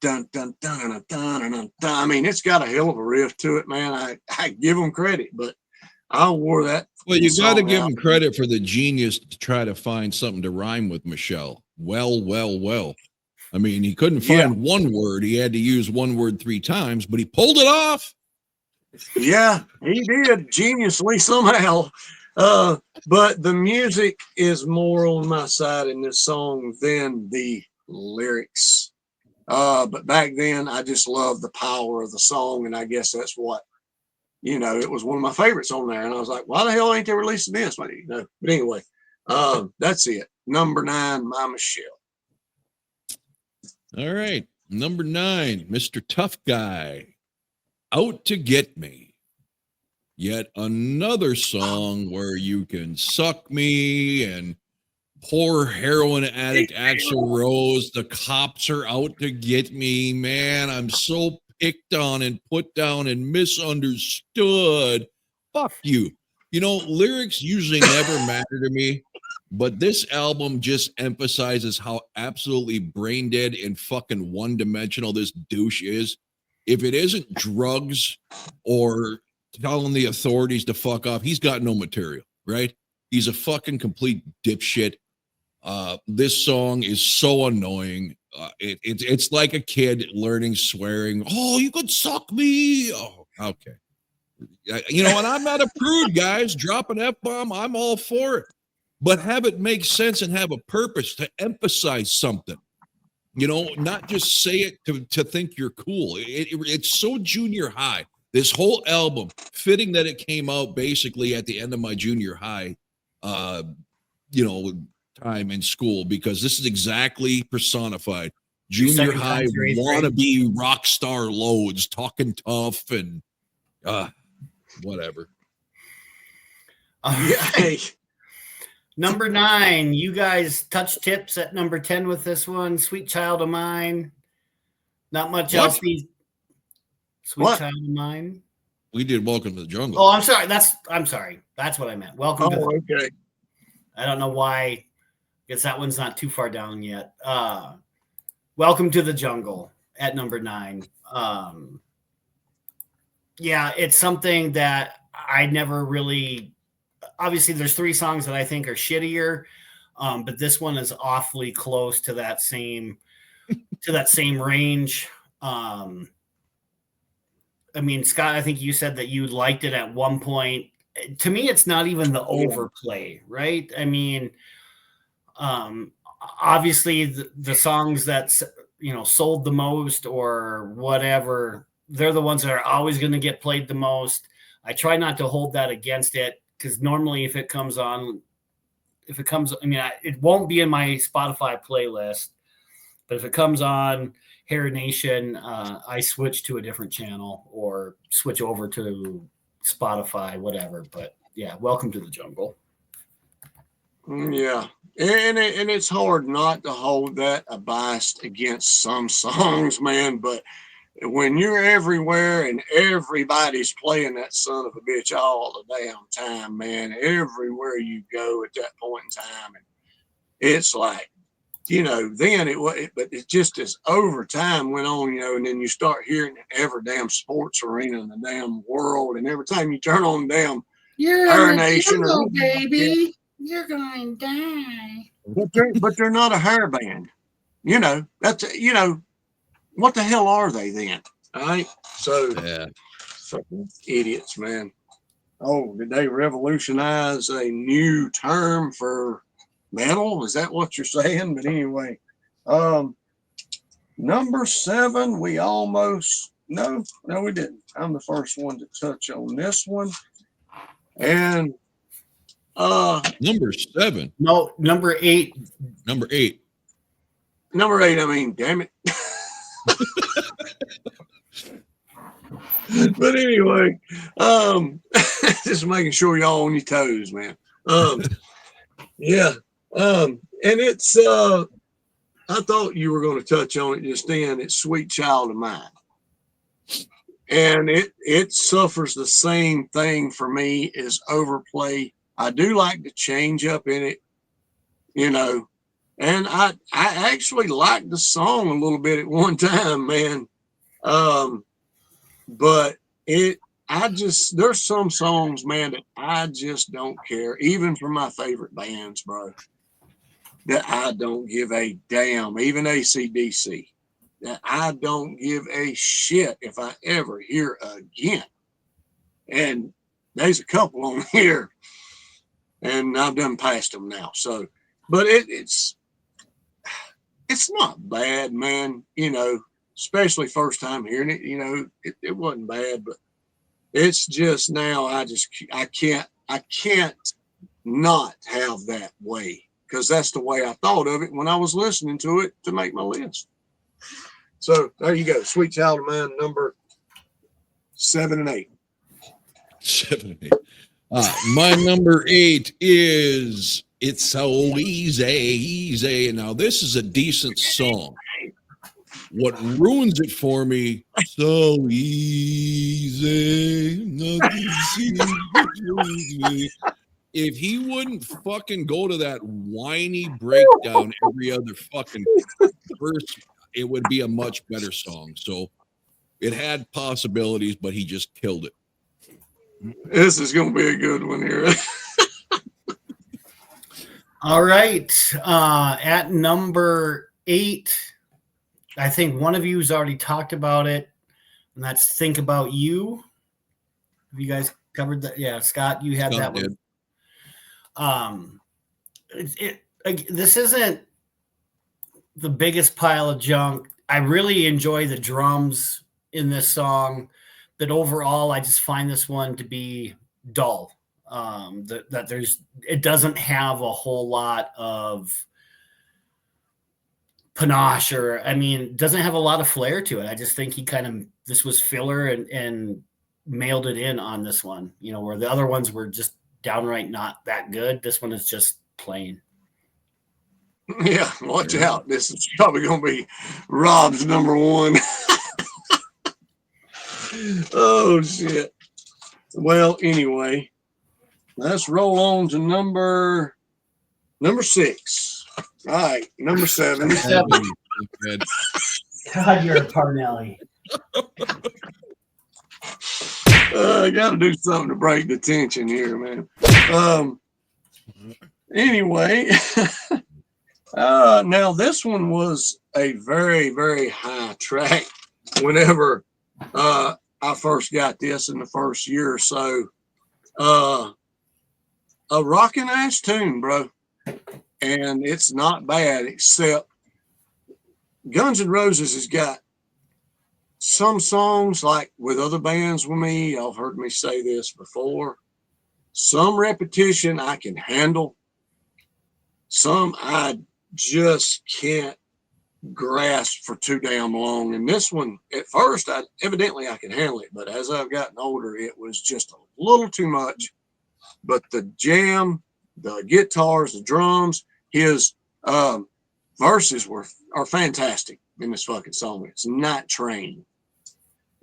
dun, dun, dun, dun, dun, dun, dun, dun. I mean, it's got a hell of a riff to it, man. I give them credit, but I wore that. Well, you got to give him credit for the genius to try to find something to rhyme with Michelle. Well. I mean, he couldn't Yeah. find one word. He had to use one word 3 times, but he pulled it off. Yeah, he did geniusly somehow. But the music is more on my side in this song than the lyrics. But back then, I just loved the power of the song, and I guess that's what, it was one of my favorites on there. And I was like, why the hell ain't they releasing this? But anyway, that's it. Number 9, My Michelle. All right. Number 9, Mr. Tough Guy, Out to Get Me. Yet another song where you can suck me, and poor heroin addict Axl Rose, the cops are out to get me. Man, I'm so picked on and put down and misunderstood. Fuck you. Lyrics usually never matter to me, but this album just emphasizes how absolutely brain dead and fucking one-dimensional this douche is. If it isn't drugs or telling the authorities to fuck off, he's got no material, right? He's a fucking complete dipshit. This song is so annoying. It's like a kid learning swearing. Oh, you could suck me. Oh, okay. And I'm not a prude, guys. Drop an F-bomb, I'm all for it. But have it make sense and have a purpose to emphasize something. Not just say it to think you're cool. It's so junior high. This whole album, fitting that it came out basically at the end of my junior high, time in school, because this is exactly personified. Junior high wannabe rock star loads, talking tough and whatever. Yeah. Number 9, you guys touch tips at number 10 with this one. Sweet Child of Mine. Not much else. Sweet Child of Mine. We did Welcome to the Jungle. Oh, I'm sorry. I'm sorry. That's what I meant. Welcome to the okay. I don't know why. I guess that one's not too far down yet. Welcome to the Jungle at number 9. Yeah, it's something that I never really. Obviously, there's 3 songs that I think are shittier, but this one is awfully close to that same range. Scott, I think you said that you liked it at one point. To me, it's not even the overplay, right? Obviously the songs that sold the most or whatever, they're the ones that are always going to get played the most. I try not to hold that against it, because normally it won't be in my Spotify playlist, but if it comes on Hair Nation, I switch to a different channel or switch over to Spotify, whatever. But yeah, Welcome to the Jungle. Yeah. And it's hard not to hold that a bias against some songs, man. But when you're everywhere and everybody's playing that son of a bitch all the damn time, man, everywhere you go at that point in time, and it's like, then it was, but it just as over time went on, and then you start hearing every damn sports arena in the damn world, and every time you turn on damn Hair Nation, baby, you're going to die. But they're not a hair band, That's what the hell are they then? All right, so yeah, fucking idiots, man. Oh, did they revolutionize a new term for metal? Is that what you're saying? But anyway, number 7, we almost no, we didn't. I'm the first one to touch on this one, and number 7. No, number 8. Number 8. Number 8. I mean, damn it. But anyway, just making sure y'all on your toes, man. Yeah. And it's I thought you were going to touch on it just then. It's Sweet Child of Mine. And it suffers the same thing for me as overplay. I do like to change up in it, and I actually liked the song a little bit at one time, man. But there's some songs, man, that I just don't care, even for my favorite bands, bro. that I don't give a damn, even AC/DC, that I don't give a shit if I ever hear again. And there's a couple on here, and I've done past them now. So, but it's not bad, man. You know, especially first time hearing it. You know, it wasn't bad, but it's just now I can't not have that way, because that's the way I thought of it when I was listening to it to make my list. So there you go, Sweet Child of Mine, number 7 and 8. 7 and 8. My number 8 is It's So Easy. Now, this is a decent song. What ruins it for me, so easy, nothing seems easy. If he wouldn't fucking go to that whiny breakdown every other fucking verse, it would be a much better song. So it had possibilities, but he just killed it. This is going to be a good one here. All right. At number 8, I think one of you has already talked about it, and that's Think About You. Have you guys covered that? Yeah, Scott, you had that one. This isn't the biggest pile of junk. I really enjoy the drums in this song, but overall, I just find this one to be dull. It doesn't have a whole lot of panache, or doesn't have a lot of flair to it. I just think this was filler and mailed it in on this one, where the other ones were just downright not that good. This one is just plain. Yeah, watch out. This is probably going to be Rob's number 1. Oh, shit. Well, anyway, let's roll on to number 6. All right, number 7. God, you're a Parnelli. I got to do something to break the tension here, man. Anyway, now this one was a very, very high track whenever I first got this in the first year or so. A rockin' ass tune, bro. And it's not bad, except Guns N' Roses has got some songs, like with other bands with me, y'all heard me say this before, some repetition I can handle, some I just can't grasp for too damn long. And this one, at first, evidently I could handle it, but as I've gotten older, it was just a little too much. But the jam, the guitars, the drums, his verses are fantastic in this fucking song. It's Night Train.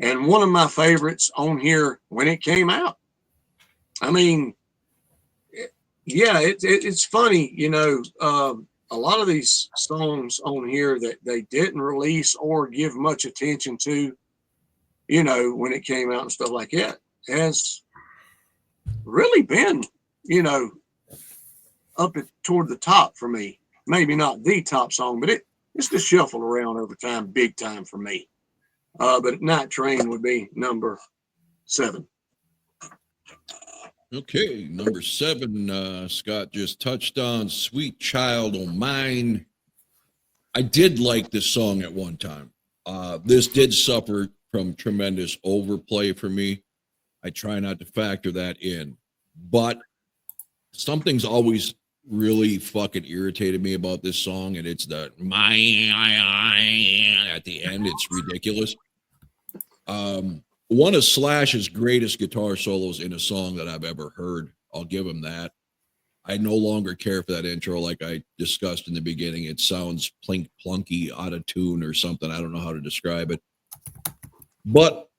And one of my favorites on here when it came out. I mean, yeah, it's funny, a lot of these songs on here that they didn't release or give much attention to, when it came out and stuff like that, has really been, up toward the top for me. Maybe not the top song, but it's just shuffled around over time, big time for me. But Night Train would be number 7. Okay, number 7, Scott just touched on Sweet Child O' Mine. I did like this song at one time. This did suffer from tremendous overplay for me. I try not to factor that in, but something's always really fucking irritated me about this song, and it's the at the end. It's ridiculous. One of Slash's greatest guitar solos in a song that I've ever heard. I'll give him that. I no longer care for that intro, like I discussed in the beginning. It sounds plunky, out of tune or something. I don't know how to describe it. But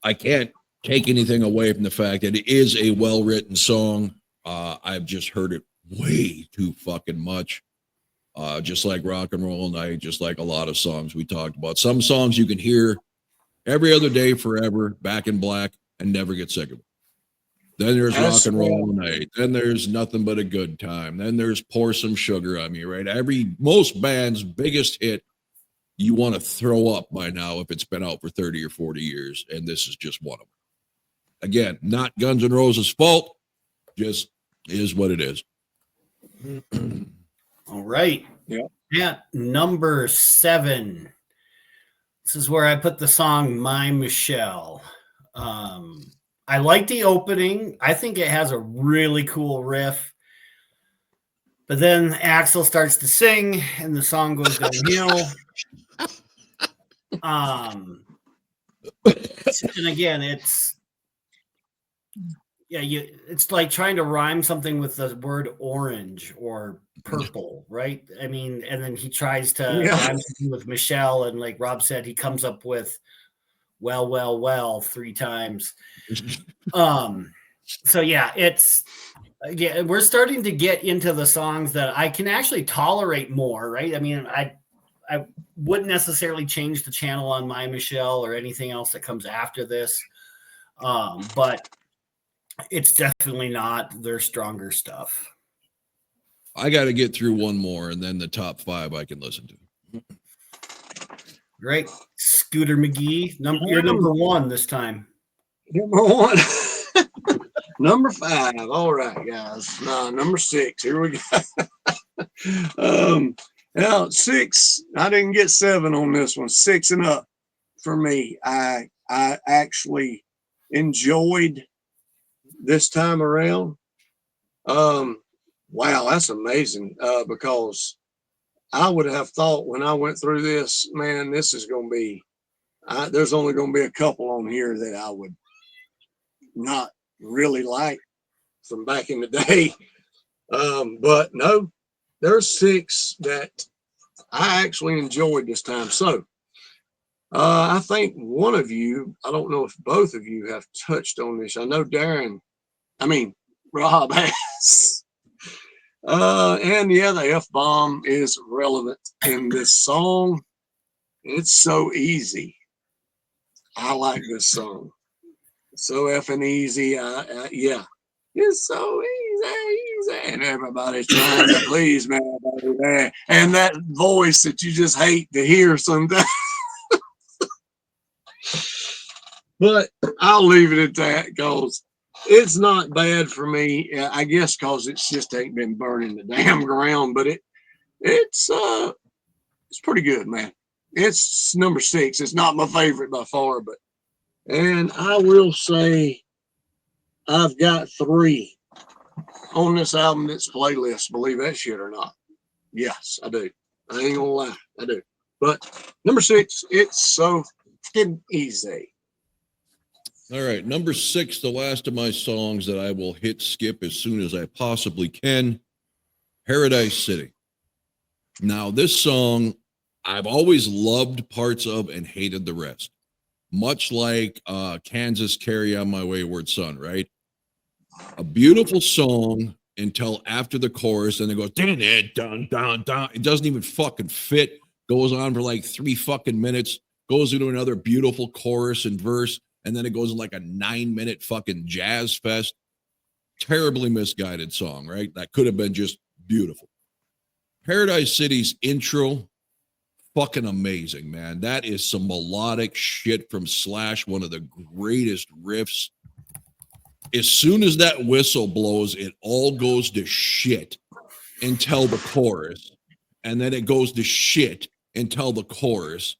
I can't take anything away from the fact that it is a well-written song. I've just heard it way too fucking much. Just like Rock and Roll Night, just like a lot of songs we talked about. Some songs you can hear every other day forever, Back in Black, and never get sick of it. Then there's That's Rock and Roll Night. Then there's Nothing But a Good Time. Then there's Pour Some Sugar on Me, right? Most bands' biggest hit, you want to throw up by now if it's been out for 30 or 40 years, and this is just one of them. Again, not Guns N' Roses' fault, just is what it is. All right. Yeah. At number 7, this is where I put the song My Michelle. I like the opening. I think it has a really cool riff. But then Axl starts to sing and the song goes downhill. And again, it's like trying to rhyme something with the word orange or purple, right? I mean, and then he tries to rhyme something with Michelle, and like Rob said, he comes up with well 3 times. So yeah, we're starting to get into the songs that I can actually tolerate more, right? I mean, I wouldn't necessarily change the channel on My Michelle or anything else that comes after this. But it's definitely not their stronger stuff. I got to get through one more, and then the top 5 I can listen to. Great. Scooter McGee, you're number 1 this time. Number 1. Number 5. All right, guys. No, number 6. Here we go. Now 6. I didn't get 7 on this one. 6 and up for me. I actually enjoyed this time around. Wow, that's amazing. Because I would have thought when I went through this, man, this is going to be, there's only going to be a couple on here that I would not really like from back in the day. But no, there's 6 that I actually enjoyed this time. So I think one of you, I don't know if both of you have touched on this. I know Rob has. And yeah, the F-bomb is relevant in this song. It's so easy. I like this song. So effing easy. Yeah. It's so easy. And everybody's trying to please me. And that voice that you just hate to hear sometimes. But I'll leave it at that because it's not bad for me. I guess because it's just ain't been burning the damn ground. But it's pretty good, man. It's number 6. It's not my favorite by far, and I will say I've got 3 on this album that's playlist. Believe that shit or not. Yes, I do. I ain't gonna lie, I do. But number 6, it's so fucking easy. All right, number 6, the last of my songs that I will hit skip as soon as I possibly can. Paradise City. Now, this song, I've always loved parts of and hated the rest. Much like Kansas Carry On My Wayward Son, right? A beautiful song until after the chorus, and it goes, dun, dun, dun. It doesn't even fucking fit. Goes on for like 3 fucking minutes, goes into another beautiful chorus and verse, and then it goes in like a 9-minute fucking jazz fest. Terribly misguided song, right? That could have been just beautiful. Paradise City's intro, fucking amazing, man. That is some melodic shit from Slash, one of the greatest riffs. As soon as that whistle blows, it all goes to shit until the chorus. And then it goes to shit until the chorus.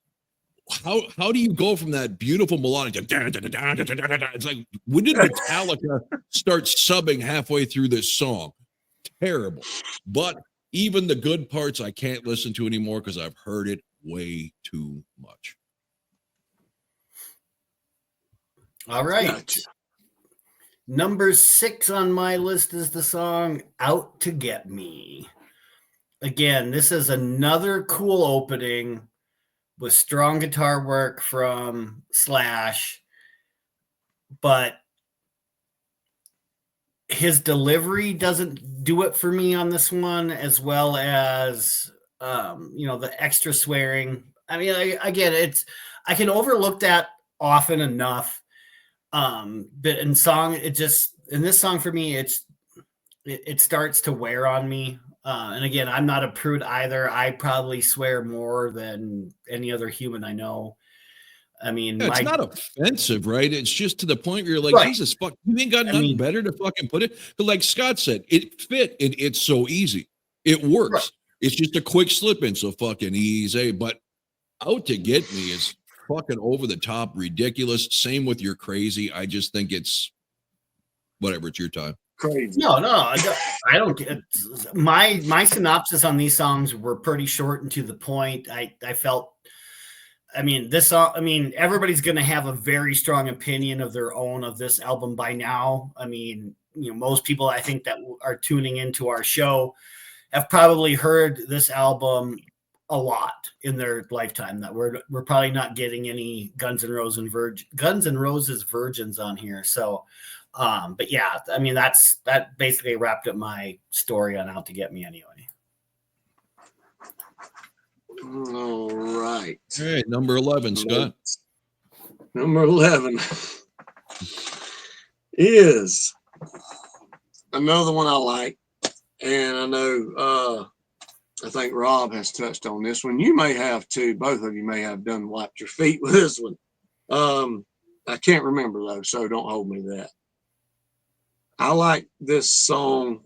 How do you go from that beautiful melodic to it's like, when did Metallica start subbing halfway through this song? Terrible. But even the good parts I can't listen to anymore because I've heard it way too much. All right. Number 6 on my list is the song Out to Get Me. Again, this is another cool opening with strong guitar work from Slash, but his delivery doesn't do it for me on this one, as well as the extra swearing. I mean, I get it. I can overlook that often enough. But in song, in this song for me, it starts to wear on me. And again, I'm not a prude either. I probably swear more than any other human I know. I mean, Yeah, it's not offensive, right? It's just to the point where you're like, right. Jesus fuck, you ain't got I nothing mean, better to fucking put it. But like Scott said, it fit. It's so easy. It right. works. It's just a quick slip in, so fucking easy. But Out to Get Me is fucking over the top, ridiculous. Same with You're Crazy. I just think it's whatever. It's your time. Crazy. No, I don't. My synopsis on these songs were pretty short and to the point. I felt. I mean, this song. I mean, everybody's going to have a very strong opinion of their own of this album by now. I mean, most people I think that are tuning into our show have probably heard this album a lot in their lifetime. That we're probably not getting any Guns N' Roses virgins on here. So, but yeah, I mean that basically wrapped up my story on Out to Get Me anyway. All right. All right, number 11, Scott. Number 11 is another one I like, and I know I think Rob has touched on this one. You may have too. Both of you may have done wiped your feet with this one. I can't remember though, so don't hold me to that. I like this song,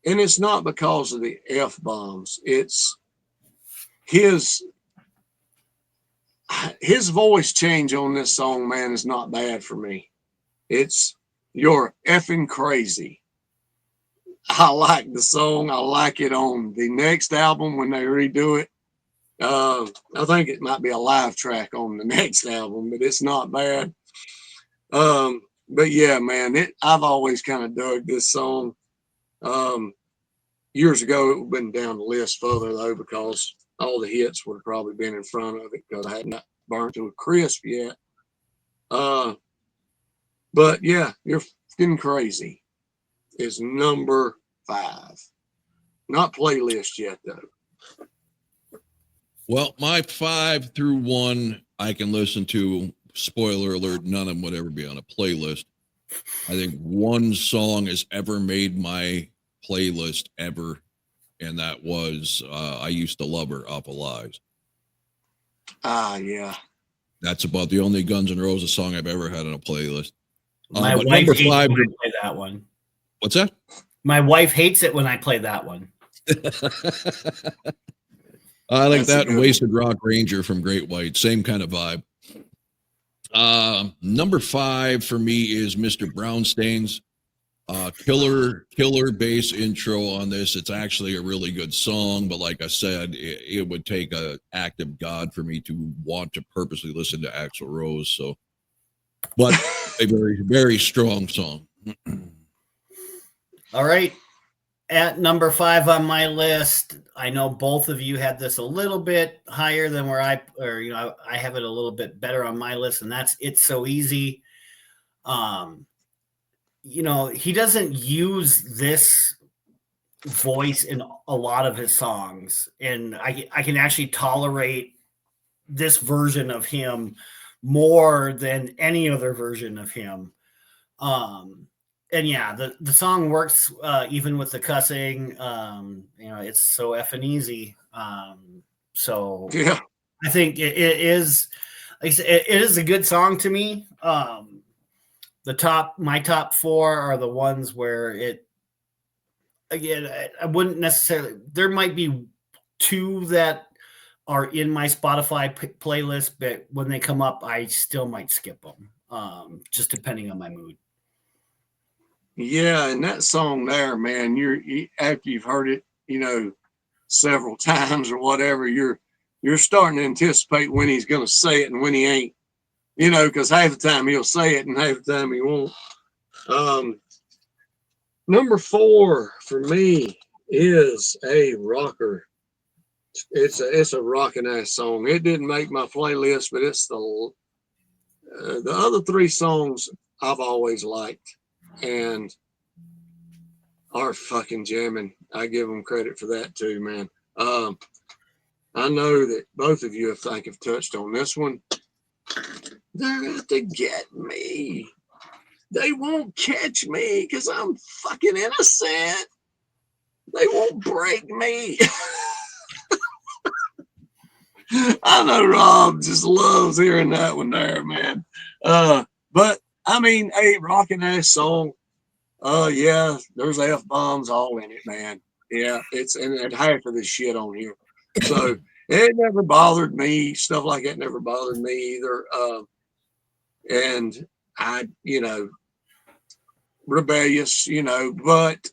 and it's not because of the F-bombs. It's his voice change on this song, man, is not bad for me. It's You're Effing Crazy. I like the song. I like it on the next album when they redo it. I think it might be a live track on the next album, but it's not bad. But yeah, man, I've always kind of dug this song. Years ago, it would have been down the list further though, because all the hits would have probably been in front of it because I had not burnt to a crisp yet. But yeah, You're Fucking Crazy is number 5. Not playlist yet though. Well, my 5 through 1 I can listen to. Spoiler alert, none of them would ever be on a playlist. I think one song has ever made my playlist ever, and that was I Used to Love Her off of Lives. Yeah. That's about the only Guns N' Roses song I've ever had on a playlist. My but wife number hates 5 it when I play that one. What's that? My wife hates it when I play that one. I like That's that and one. Wasted Rock Ranger from Great White. Same kind of vibe. Number 5 for me is Mr. Brownstain's killer bass intro on this. It's actually a really good song, but like I said, it would take an act of God for me to want to purposely listen to Axl Rose. So, but a very, very strong song. All right. At number 5 on my list, I know both of you had this a little bit higher than where I have it a little bit better on my list, and that's It's So Easy. He doesn't use this voice in a lot of his songs, and I can actually tolerate this version of him more than any other version of him. And yeah, the song works even with the cussing. It's so effing easy. So Yeah. I think it is. Like I said, it is a good song to me. My top 4 are the ones where it. Again, I wouldn't necessarily. There might be 2 that are in my Spotify playlist, but when they come up, I still might skip them, just depending on my mood. Yeah, and that song there, man, after you've heard it, several times or whatever, you're starting to anticipate when he's going to say it and when he ain't, because half the time he'll say it and half the time he won't. Number 4 for me is a rocker. It's a rocking ass song. It didn't make my playlist, but it's the other 3 songs I've always liked and are fucking jamming. I give them credit for that too, man. I know that both of you have touched on this one. They're out to get me. they won't catch me because I'm fucking innocent. They won't break me. I know Rob just loves hearing that one there, man. But I mean, hey, rocking ass song. Yeah, there's F-bombs all in it, man. Yeah, it's and half of this shit on here. So it never bothered me. Stuff like that never bothered me either. And I, rebellious, but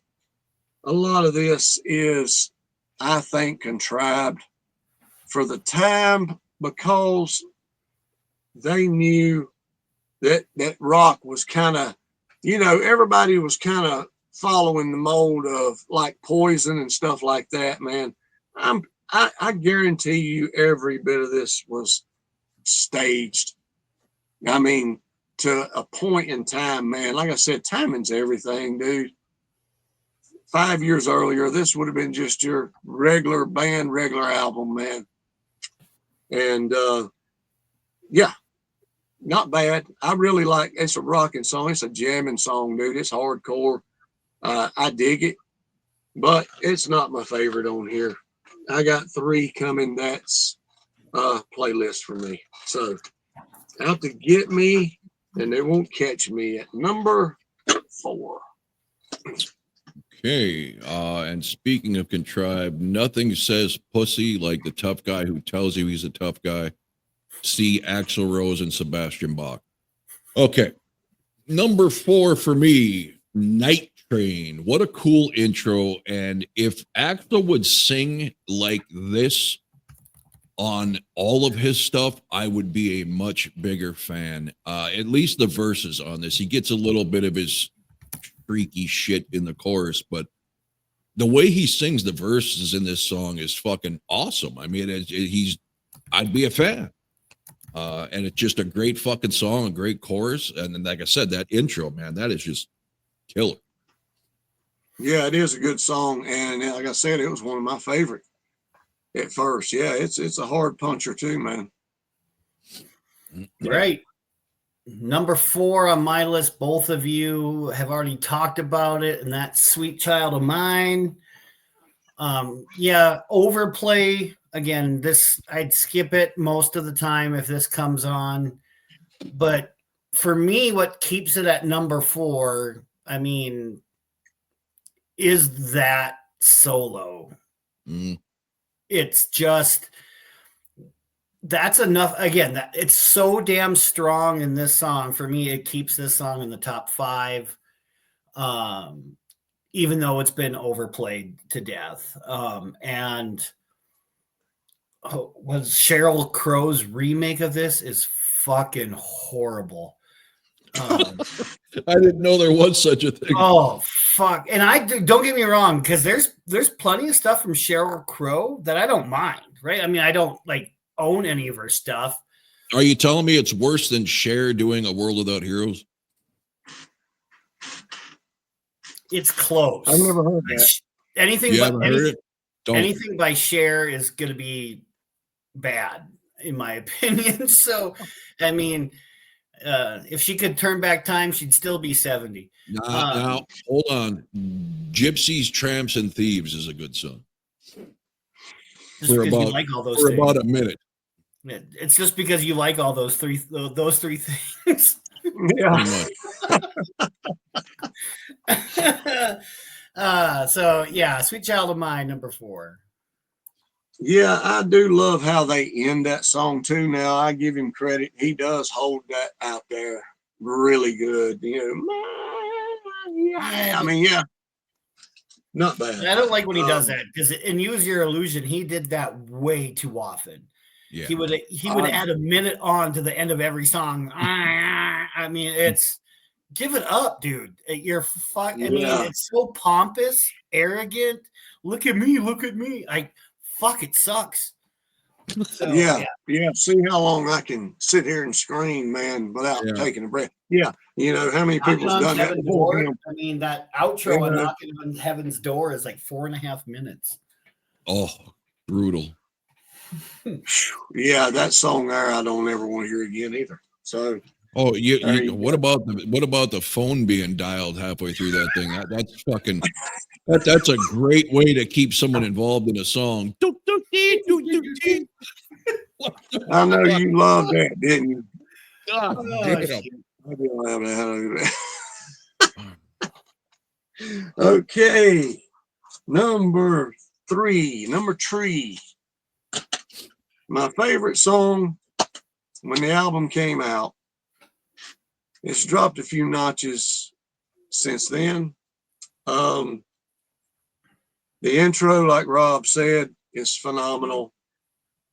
a lot of this is, I think, contrived for the time because they knew that rock was kind of, everybody was kind of following the mold of like Poison and stuff like that, man. I guarantee you every bit of this was staged. I mean, to a point in time, man. Like I said, timing's everything, dude. 5 years earlier, this would have been just your regular band, regular album, man. And yeah, not bad. I really like it's a rocking song. It's a jamming song, dude. It's hardcore. I dig it, but it's not my favorite on here. I got 3 coming. That's playlist for me. So Out to Get Me, and They Won't Catch Me at number 4. Okay. And speaking of contrived, nothing says pussy like the tough guy who tells you he's a tough guy. See Axl Rose and Sebastian Bach. Okay. Number 4 for me, Night Train. What a cool intro. And if Axl would sing like this on all of his stuff, I would be a much bigger fan. At least the verses on this. He gets a little bit of his freaky shit in the chorus, but the way he sings the verses in this song is fucking awesome. I mean, I'd be a fan. And it's just a great fucking song, a great chorus. And then, like I said, that intro, man, that is just killer. Yeah, it is a good song. And like I said, it was one of my favorite at first. Yeah, it's a hard puncher too, man. Right. Number 4 on my list, both of you have already talked about it, and that's Sweet Child of Mine. Yeah, overplay. Again, this I'd skip it most of the time if this comes on. But for me, what keeps it at number 4, I mean, is that solo. It's just that's enough. Again, that it's so damn strong in this song. For me, it keeps this song in the top 5. Even though it's been overplayed to death. And was Sheryl Crow's remake of this is fucking horrible. I didn't know there was such a thing. Oh fuck! And don't get me wrong, because there's plenty of stuff from Sheryl Crow that I don't mind. Right? I mean, I don't like own any of her stuff. Are you telling me it's worse than Cher doing A World Without Heroes? It's close. I've never heard that. Anything by Cher is going to be bad, in my opinion. So, I mean, if she could turn back time, she'd still be 70. Now, hold on. Gypsies, Tramps, and Thieves is a good song. Just because you like all those for things. about a minute. It's just because you like all those three things. Yeah. So yeah, Sweet Child of Mine, number 4. Yeah, I do love how they end that song too. Now I give him credit; he does hold that out there really good. I mean, yeah, not bad. I don't like when he does that because in Use Your Illusion, he did that way too often. Yeah. He would add a minute on to the end of every song. I mean, it's give it up, dude. You're fuck. I mean, it's so pompous, arrogant. Look at me. Like, fuck, it sucks. So, yeah. See how long I can sit here and scream, man, without taking a breath. Yeah. You know, how many people's done that before? I mean, that outro on Knocking on Heaven's Door is like 4.5 minutes. Oh, brutal. Yeah, that song there, I don't ever want to hear again either. So, Oh, There you what go. about the phone being dialed halfway through that thing? That's fucking that's a great way to keep someone involved in a song. Doot, doot, dee, doot, doot, dee. What the I know fuck? you loved that, didn't you? God Oh, damn. shit. I didn't love that. Okay, number three. My favorite song when the album came out. It's dropped a few notches since then. Um, the intro, like Rob said, is phenomenal.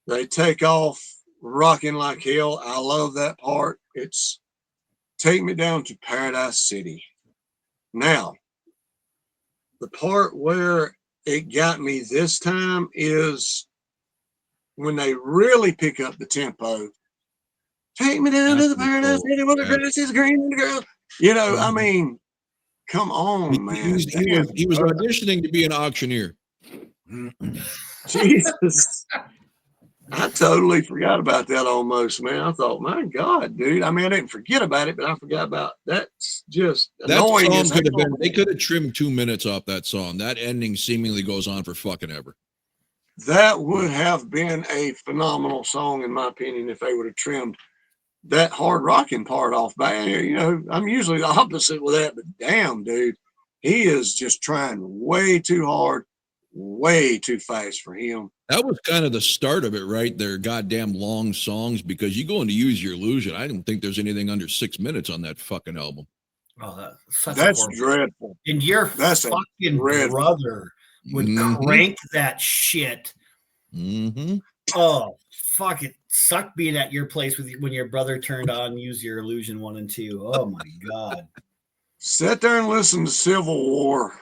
They take off rocking like hell. I love that part. It's Take Me Down to Paradise City. Now, the part where it got me this time is when they really pick up the tempo. Take me down to the After the Paradise chorus, City where the yeah. grass is green and the girl. You know, I Mhm. mean, come on, man. He was auditioning to be an auctioneer. Jesus. I totally forgot about that almost, man. I thought, my God, dude. I mean, I didn't forget about it, but I forgot about that's just That annoying song as hell. could have been, they could have trimmed 2 minutes off that song. That ending seemingly goes on for fucking ever. That would have been a phenomenal song, in my opinion, if they would have trimmed that hard rocking part off. By you know, I'm usually the opposite with that, but damn, dude, he is just trying way too hard, way too fast for him. That was kind of the start of it, right? Their goddamn long songs, because you go into Use Your Illusion. I don't think there's anything under 6 minutes on that fucking album. Oh, that's such a That's horrible. dreadful. And your That's a fucking dreadful. brother would Mhm. crank that shit. Mm-hmm. Oh, fuck it. Sucked being at your place with when your brother turned on Use Your Illusion 1 and 2. Oh my God. Sit there and listen to Civil War.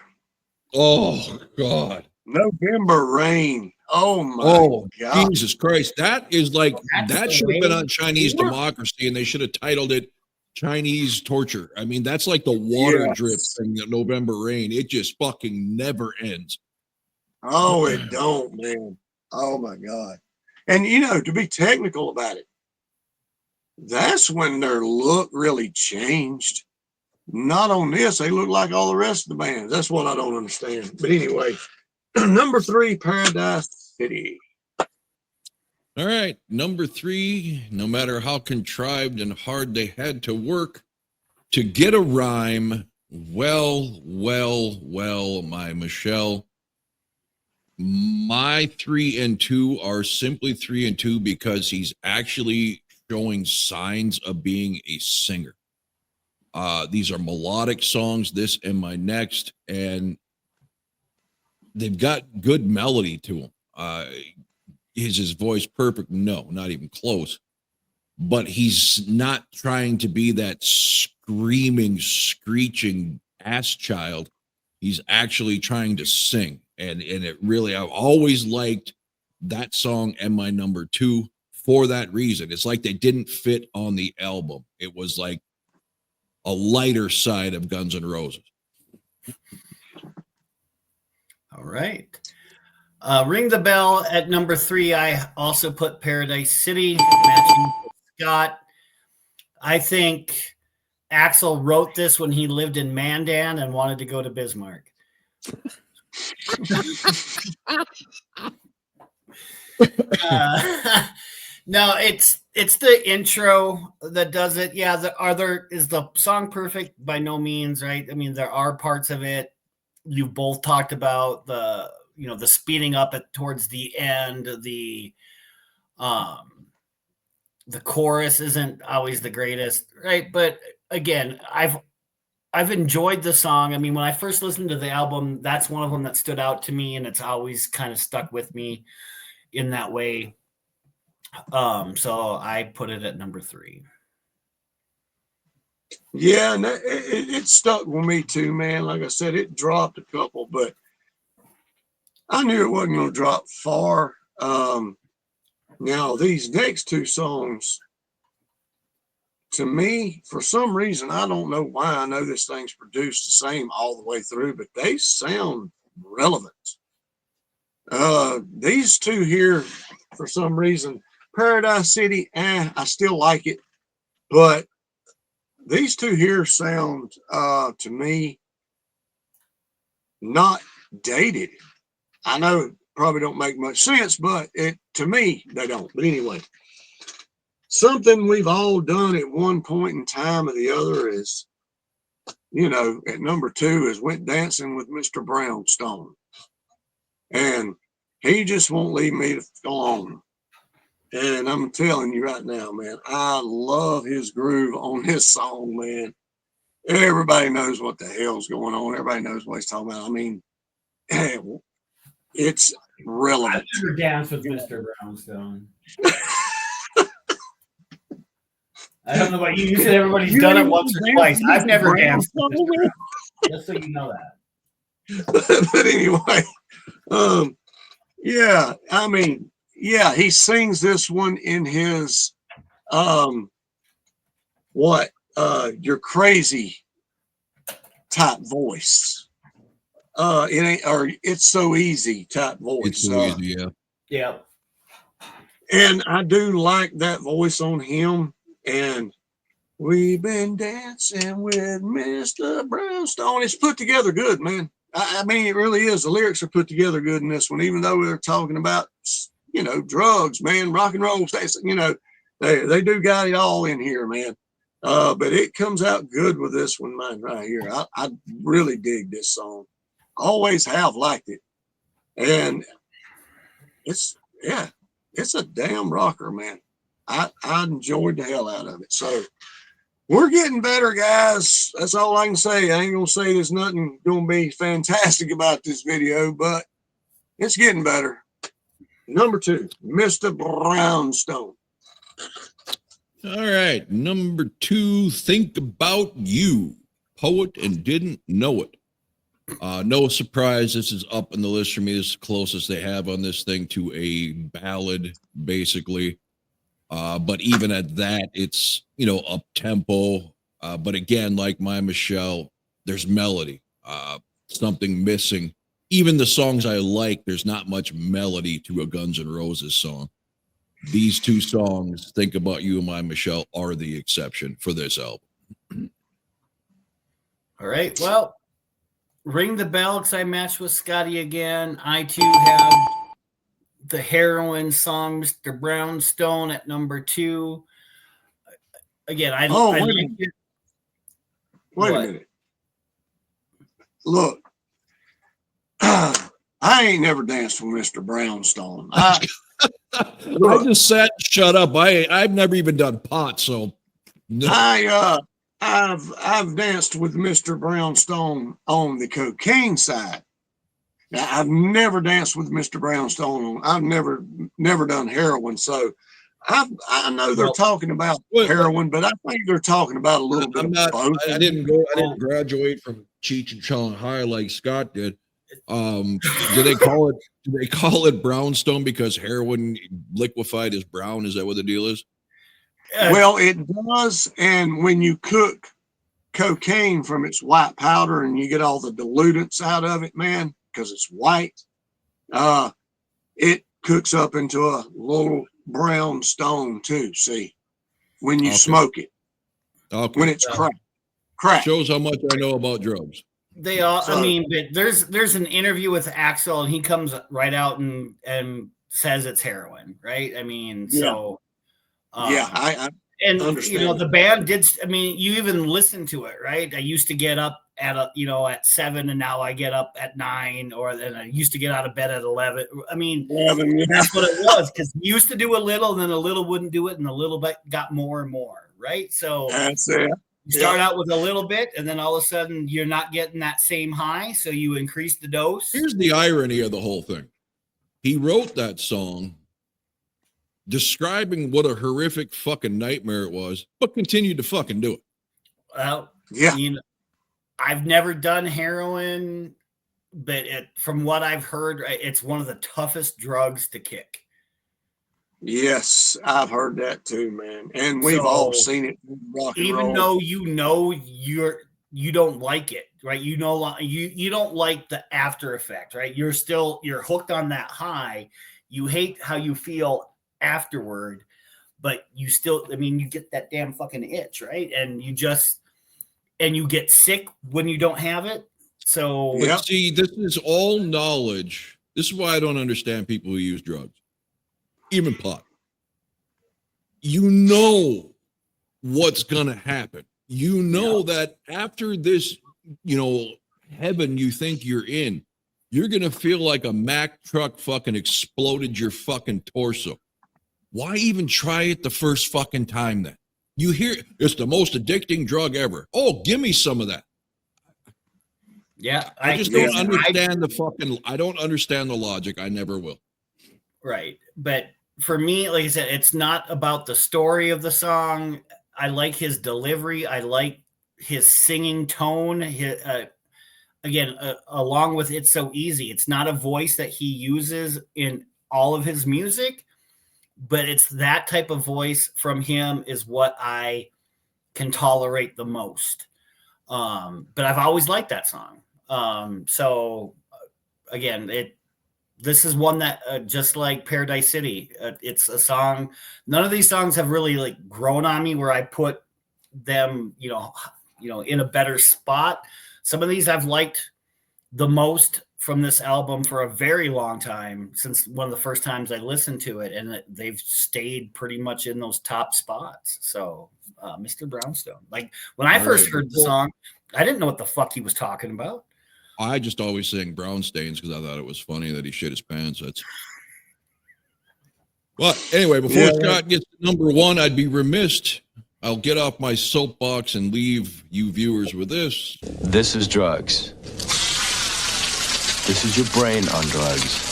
Oh God. November Rain. Oh my Oh God. Jesus Christ. That is like, That's that the should have been way- on Chinese Democracy, and they should have titled it Chinese Torture. I mean, that's like the water drip Yes. thing, that November Rain. It just fucking never ends. Oh, it don't, man. Oh my God. And you know, to be technical about it, that's when their look really changed. Not on this, they look like all the rest of the bands. That's what I don't understand. But anyway, number three, Paradise City. All right, number three, no matter how contrived and hard they had to work to get a rhyme, well, my Michelle, my 3 and 2 are simply 3 and 2 because he's actually showing signs of being a singer. These are melodic songs, this and my next, and they've got good melody to them. Is his voice perfect? No, not even close. But he's not trying to be that screaming, screeching ass child. He's actually trying to sing. And it really, I've always liked that song and my number two for that reason. It's like they didn't fit on the album. It was like a lighter side of Guns N' Roses. All right. Ring the Bell at number 3. I also put Paradise City, matching Scott. I think Axel wrote this when he lived in Mandan and wanted to go to Bismarck. No, it's the intro that does it. Yeah, is the song perfect? By no means, right? I mean, there are parts of it you both talked about, the speeding up towards the end, the chorus isn't always the greatest, right? But again, I've enjoyed the song. I mean, when I first listened to the album, that's one of them that stood out to me, and it's always kind of stuck with me in that way. So I put it at number 3. Yeah, and it stuck with me too, man. Like I said, it dropped a couple, but I knew it wasn't going to drop far. Now, these next two songs, to me, for some reason, I don't know why. I know this thing's produced the same all the way through, but they sound relevant. These two here, for some reason, Paradise City, I still like it, but these two here sound to me not dated. I know it probably don't make much sense, but to me they don't. But anyway, something we've all done at one point in time or the other is, at number 2 is Went Dancing with Mr. Brownstone. And he just won't leave me alone. And I'm telling you right now, man, I love his groove on this song, man. Everybody knows what the hell's going on. Everybody knows what he's talking about. I mean, it's relevant. I've never danced with Mr. Brownstone. I don't know about you. You said everybody's done it once or twice. I've never danced with Mr. Brownstone. Just so you know that. But anyway, yeah, I mean, yeah, he sings this one in his you're crazy type voice. It ain't, or it's so easy type voice. It's so easy, yeah. Yeah. And I do like that voice on him. And we've been dancing with Mr. Brownstone. It's put together good, man. I mean, it really is. The lyrics are put together good in this one, even though they're talking about, drugs, man, rock and roll. They do got it all in here, man. But it comes out good with this one, man, right here. I really dig this song. Always have liked it. And it's a damn rocker, man. I enjoyed the hell out of it. So we're getting better, guys. That's all I can say. I ain't gonna say there's nothing gonna be fantastic about this video, but it's getting better. Number 2, Mr. Brownstone. All right, number 2, Think About You, Poet and Didn't Know It. No surprise, this is up on the list for me. This is the closest they have on this thing to a ballad, basically. But even at that, it's, up tempo. But again, like My Michelle, there's melody, something missing. Even the songs I like, there's not much melody to a Guns N' Roses song. These two songs, Think About You and My Michelle, are the exception for this album. All right. Well, ring the bell because I matched with Scotty again. I too have the Heroin song, Mr. Brownstone, at number 2. Again, I like it. Wait a minute. Look, I ain't never danced with Mr. Brownstone. I just sat and shut up. I've never even done pot, so no. I've danced with Mr. Brownstone on the cocaine side. Now, I've never danced with Mr. Brownstone. I've never done heroin, so I know they're talking about heroin, but I think they're talking about a little bit of both. I didn't graduate from Cheech and Chong High like Scott did. Do they call it brownstone because heroin liquefied is brown? Is that what the deal is? Well, it does, and when you cook cocaine from its white powder and you get all the dilutants out of it, man, because it's white, it cooks up into a little brown stone too. See, when you smoke it, when it's crack. Shows how much I know about drugs. They all. I mean, but there's an interview with Axl, and he comes right out and says it's heroin, right? I mean, so I and understand. the band did. I mean, you even listen to it, right? I used to get up at at 7, and now I get up at 9, or then I used to get out of bed at 11. I mean, 11, yeah. That's what it was, because you used to do a little, and then a little wouldn't do it, and a little bit got more and more, right? So that's it. You start out with a little bit, and then all of a sudden you're not getting that same high, so you increase the dose. Here's the irony of the whole thing. He wrote that song describing what a horrific fucking nightmare it was, but continued to fucking do it. Well, yeah. I've never done heroin, but from what I've heard, it's one of the toughest drugs to kick. Yes, I've heard that too, man. And we've all seen it in rock and even roll. though you don't like it, right? You don't like the after effect, right? You're hooked on that high. You hate how you feel afterward, but you still, I mean, you get that damn fucking itch, right? And you get sick when you don't have it. So Yep. But see, this is all knowledge. This is why I don't understand people who use drugs, even pot. You know what's going to happen. You know that after this, heaven you think you're in, you're going to feel like a Mack truck fucking exploded your fucking torso. Why even try it the first fucking time then? You hear it's the most addicting drug ever. Oh, give me some of that. yeah, I just don't understand I don't understand the logic. I never will. Right. But for me, like I said, it's not about the story of the song. I like his delivery. I like his singing tone. Along with It's So Easy, it's not a voice that he uses in all of his music, but it's that type of voice from him is what I can tolerate the most. But I've always liked that song. This is one that just like Paradise City, it's a song. None of these songs have really like grown on me where I put them, in a better spot. Some of these I've liked the most from this album for a very long time, since one of the first times I listened to it, and they've stayed pretty much in those top spots. So, Mr. Brownstone, like when I first heard the song, I didn't know what the fuck he was talking about. I just always sang brown stains because I thought it was funny that he shit his pants. Well, anyway, before Scott gets to number one, I'd be remiss. I'll get off my soapbox and leave you viewers with this. This is drugs. This is your brain on drugs.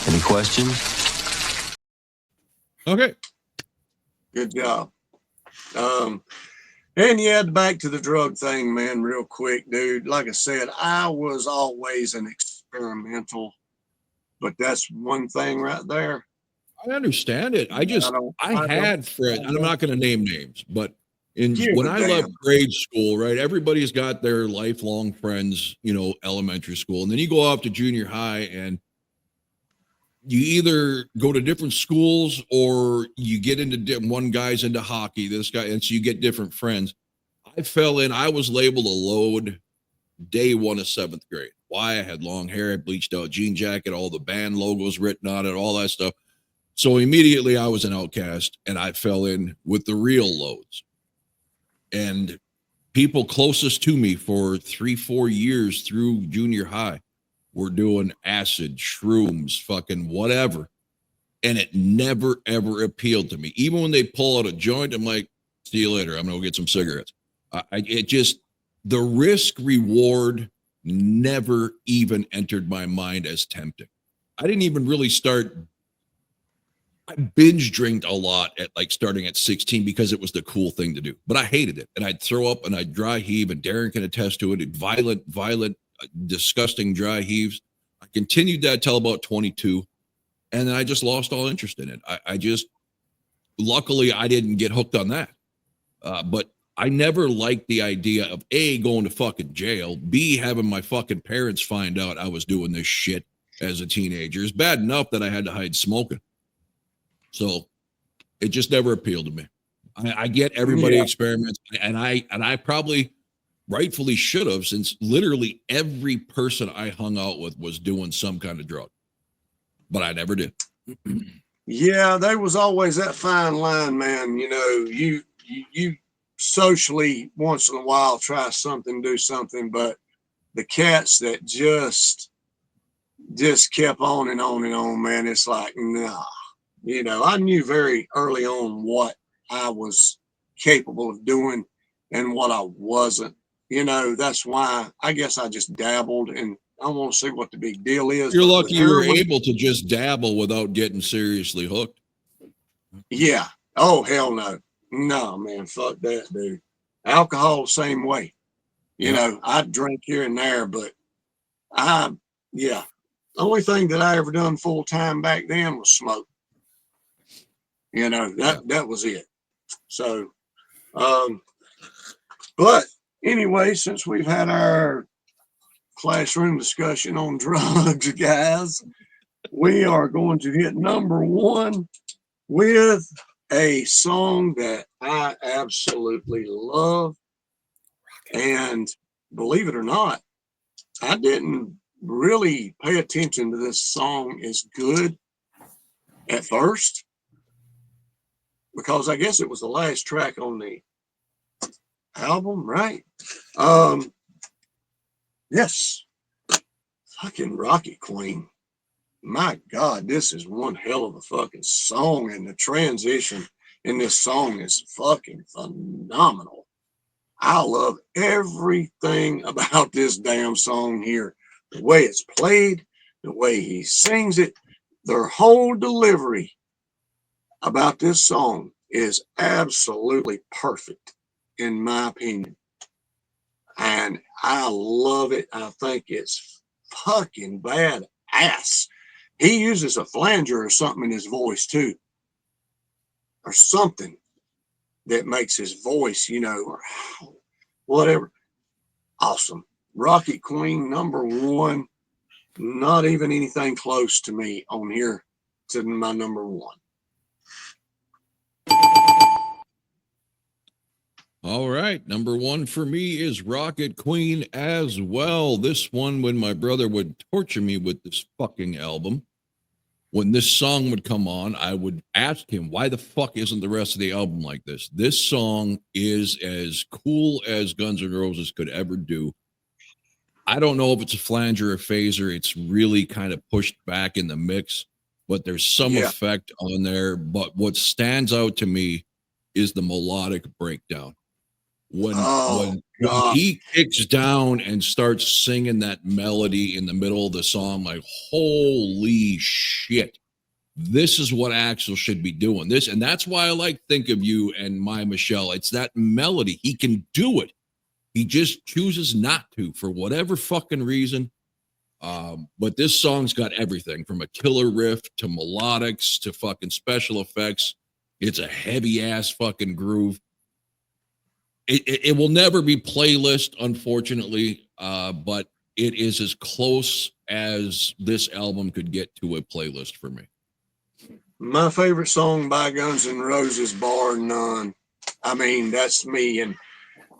Any questions? Okay. Good job. And yeah, back to the drug thing, man, real quick, dude. Like I said, I was always an experimental, but that's one thing right there. I understand it. I had friends, and I'm not going to name names, but when I left grade school, right, everybody's got their lifelong friends, elementary school. And then you go off to junior high and you either go to different schools or you get into one guy's into hockey, this guy, and so you get different friends. I was labeled a load day one of 7th grade. Why? I had long hair, I bleached out jean jacket, all the band logos written on it, all that stuff. So immediately I was an outcast and I fell in with the real loads. And people closest to me for 3-4 years through junior high were doing acid, shrooms, fucking whatever. And it never, ever appealed to me. Even when they pull out a joint, I'm like, see you later. I'm going to go get some cigarettes. The risk reward never even entered my mind as tempting. I didn't even really I binge drinked a lot at starting at 16 because it was the cool thing to do, but I hated it. And I'd throw up and I'd dry heave, and Darren can attest to it. Violent, disgusting dry heaves. I continued that till about 22. And then I just lost all interest in it. Luckily I didn't get hooked on that. But I never liked the idea of A, going to fucking jail, B, having my fucking parents find out I was doing this shit as a teenager. It's bad enough that I had to hide smoking. So it just never appealed to me. I get everybody experiments, and I probably rightfully should have, since literally every person I hung out with was doing some kind of drug, but I never did. Yeah, there was always that fine line, man. You socially once in a while try something, do something, but the cats that just kept on and on and on, man, it's like, nah. I knew very early on what I was capable of doing and what I wasn't. That's why I guess I just dabbled, and I want to see what the big deal is. You're lucky you were able to just dabble without getting seriously hooked. Yeah. Oh, hell no. No, man, fuck that, dude. Alcohol, same way. I'd drink here and there, but the only thing that I ever done full time back then was smoke. That was it. So, but anyway, since we've had our classroom discussion on drugs, guys, we are going to hit number one with a song that I absolutely love. And believe it or not, I didn't really pay attention to this song as good at first because I guess it was the last track on the album, right? Yes, fucking Rocket Queen. My God, this is one hell of a fucking song, and the transition in this song is fucking phenomenal. I love everything about this damn song here. The way it's played, the way he sings it, their whole delivery about this song is absolutely perfect, in my opinion. And I love it. I think it's fucking badass. He uses a flanger or something in his voice too, or something that makes his voice, or whatever. Awesome. Rocket Queen, number one. Not even anything close to me on here to my number one. All right. Number one for me is Rocket Queen as well. This one, when my brother would torture me with this fucking album, when this song would come on, I would ask him, why the fuck isn't the rest of the album like this? This song is as cool as Guns N' Roses could ever do. I don't know if it's a flanger or phaser. It's really kind of pushed back in the mix, but there's some effect on there. But what stands out to me is the melodic breakdown. When he kicks down and starts singing that melody in the middle of the song, like, holy shit, this is what Axl should be doing. This, and that's why I like Think of You and My Michelle. It's that melody. He can do it. He just chooses not to for whatever fucking reason. But this song's got everything from a killer riff to melodics to fucking special effects. It's a heavy ass fucking groove. It will never be playlist, unfortunately, but it is as close as this album could get to a playlist for me. My favorite song by Guns N' Roses, bar none. I mean, that's me. And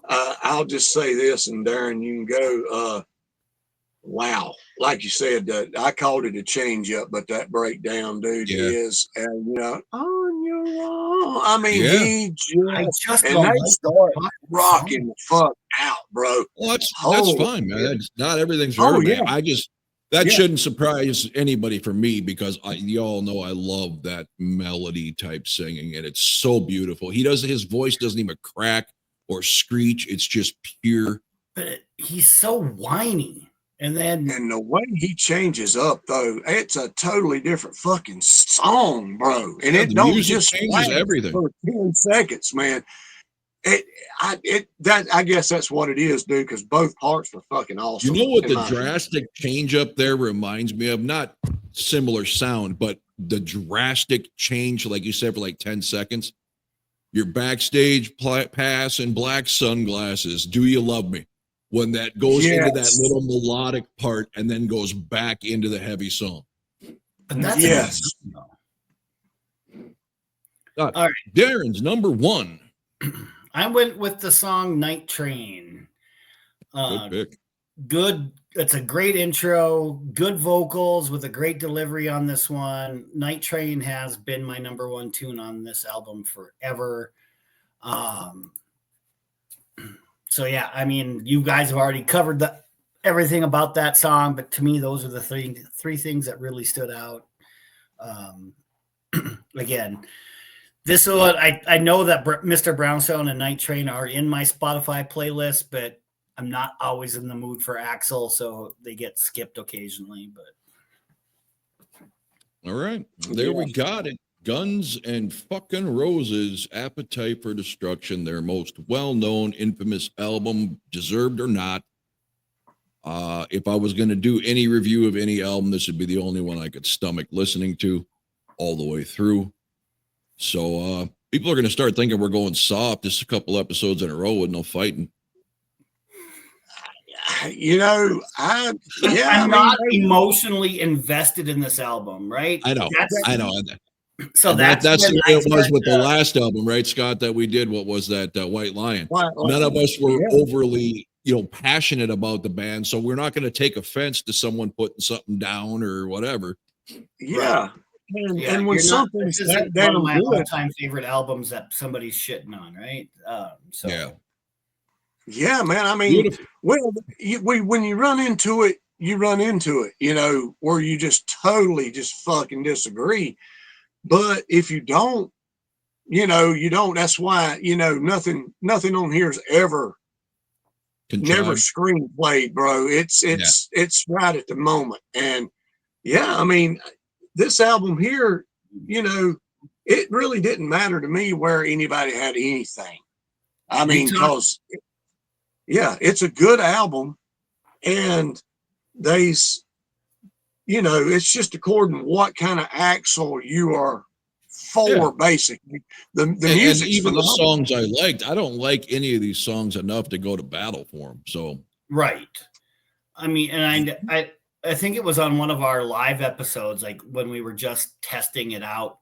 I'll just say this, and Darren, you can go. Wow. Like you said, I called it a change up, but that breakdown, dude, is, on your own. I mean, he just and they start rocking the fuck out, bro. Well, that's fine, man. Not everything's for everybody. Yeah. That shouldn't surprise anybody for me because you all know I love that melody type singing, and it's so beautiful. His voice doesn't even crack or screech. It's just pure. But he's so whiny. And the way he changes up, though, it's a totally different fucking song, bro. And it don't just changes everything for 10 seconds, man. I guess that's what it is, dude, because both parts were fucking awesome. You know what the drastic change up there reminds me of? Not similar sound, but the drastic change, like you said, for like 10 seconds. Your backstage pass and black sunglasses. Do you love me? When that goes into that little melodic part and then goes back into the heavy song. And that's all right. Darren's number one. I went with the song Night Train. Good pick. Good. It's a great intro, good vocals with a great delivery on this one. Night Train has been my number one tune on this album forever. So yeah, I mean, you guys have already covered everything about that song, but to me, those are the three things that really stood out. Again, this one, I know that Mr. Brownstone and Night Train are in my Spotify playlist, but I'm not always in the mood for Axl, so they get skipped occasionally. But all right, there we got it. Guns and fucking Roses, Appetite for Destruction, their most well-known, infamous album, deserved or not. If I was going to do any review of any album, this would be the only one I could stomach listening to all the way through. So people are going to start thinking we're going soft just a couple episodes in a row with no fighting. You know, yeah, I'm I mean, not emotionally invested in this album, right? I know. I know. So And that's that's when the I way it was start with the to- last album, right, Scott? That we did. What was that? White Lion. None of us were yeah. overly, passionate about the band, so we're not going to take offense to someone putting something down or whatever. Yeah. Yeah, And when you're not. something's This that isn't one of damn my good, all-time favorite albums that somebody's shitting on, right? So Yeah. yeah, man. I mean, Beautiful. well, when you run into it, you run into it, where you just totally just fucking disagree. But if you don't, you don't. That's why, nothing on here is ever never Contrived. screenplayed, bro. It's right at the moment. And yeah, I mean, this album here, it really didn't matter to me where anybody had anything. I mean, because it's a good album, and it's just according to what kind of axle you are for, basically. The And music's even the phenomenal. songs I liked, I don't like any of these songs enough to go to battle for them. So right. I mean, and I think it was on one of our live episodes, like when we were just testing it out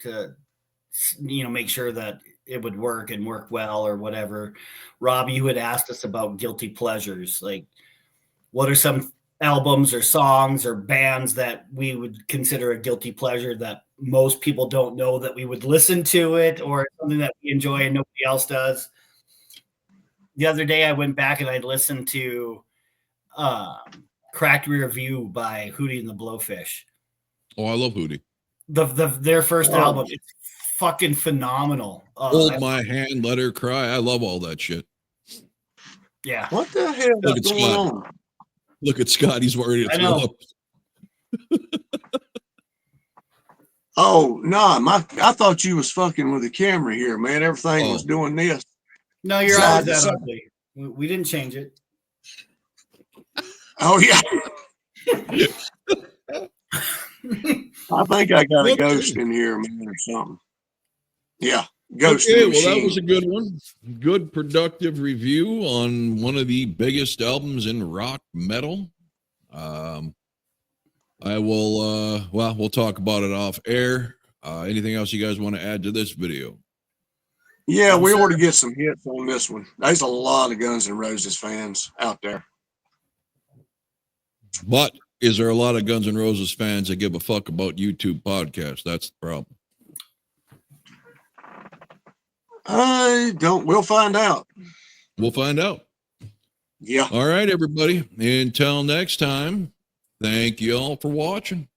to make sure that it would work and work well or whatever. Rob, you had asked us about guilty pleasures, like what are some albums or songs or bands that we would consider a guilty pleasure that most people don't know that we would listen to it, or something that we enjoy and nobody else does. The other day I went back and I listened to Cracked Rear View by Hootie and the Blowfish. I love Hootie. Their first album, it's fucking phenomenal. Hold My Hand, Let Her Cry. I love all that shit. Yeah. What the hell Look is at going Scott. on? Look at Scott. He's ready to throw up. Oh no, I thought you was fucking with the camera here, man. Everything was doing this. No, you're Side always to that side. ugly. We didn't change it. Oh yeah. I think I got a ghost in here, man, or something. Yeah, ghost. Okay, in the well, that machine. was a good one. Good, productive review on one of the biggest albums in rock metal. I will, we'll talk about it off air. Anything else you guys want to add to this video? Yeah, we ought to get some hits on this one. There's a lot of Guns N' Roses fans out there. But is there a lot of Guns N' Roses fans that give a fuck about YouTube podcasts? That's the problem. I don't. We'll find out. We'll find out. Yeah. All right, everybody. Until next time, thank you all for watching.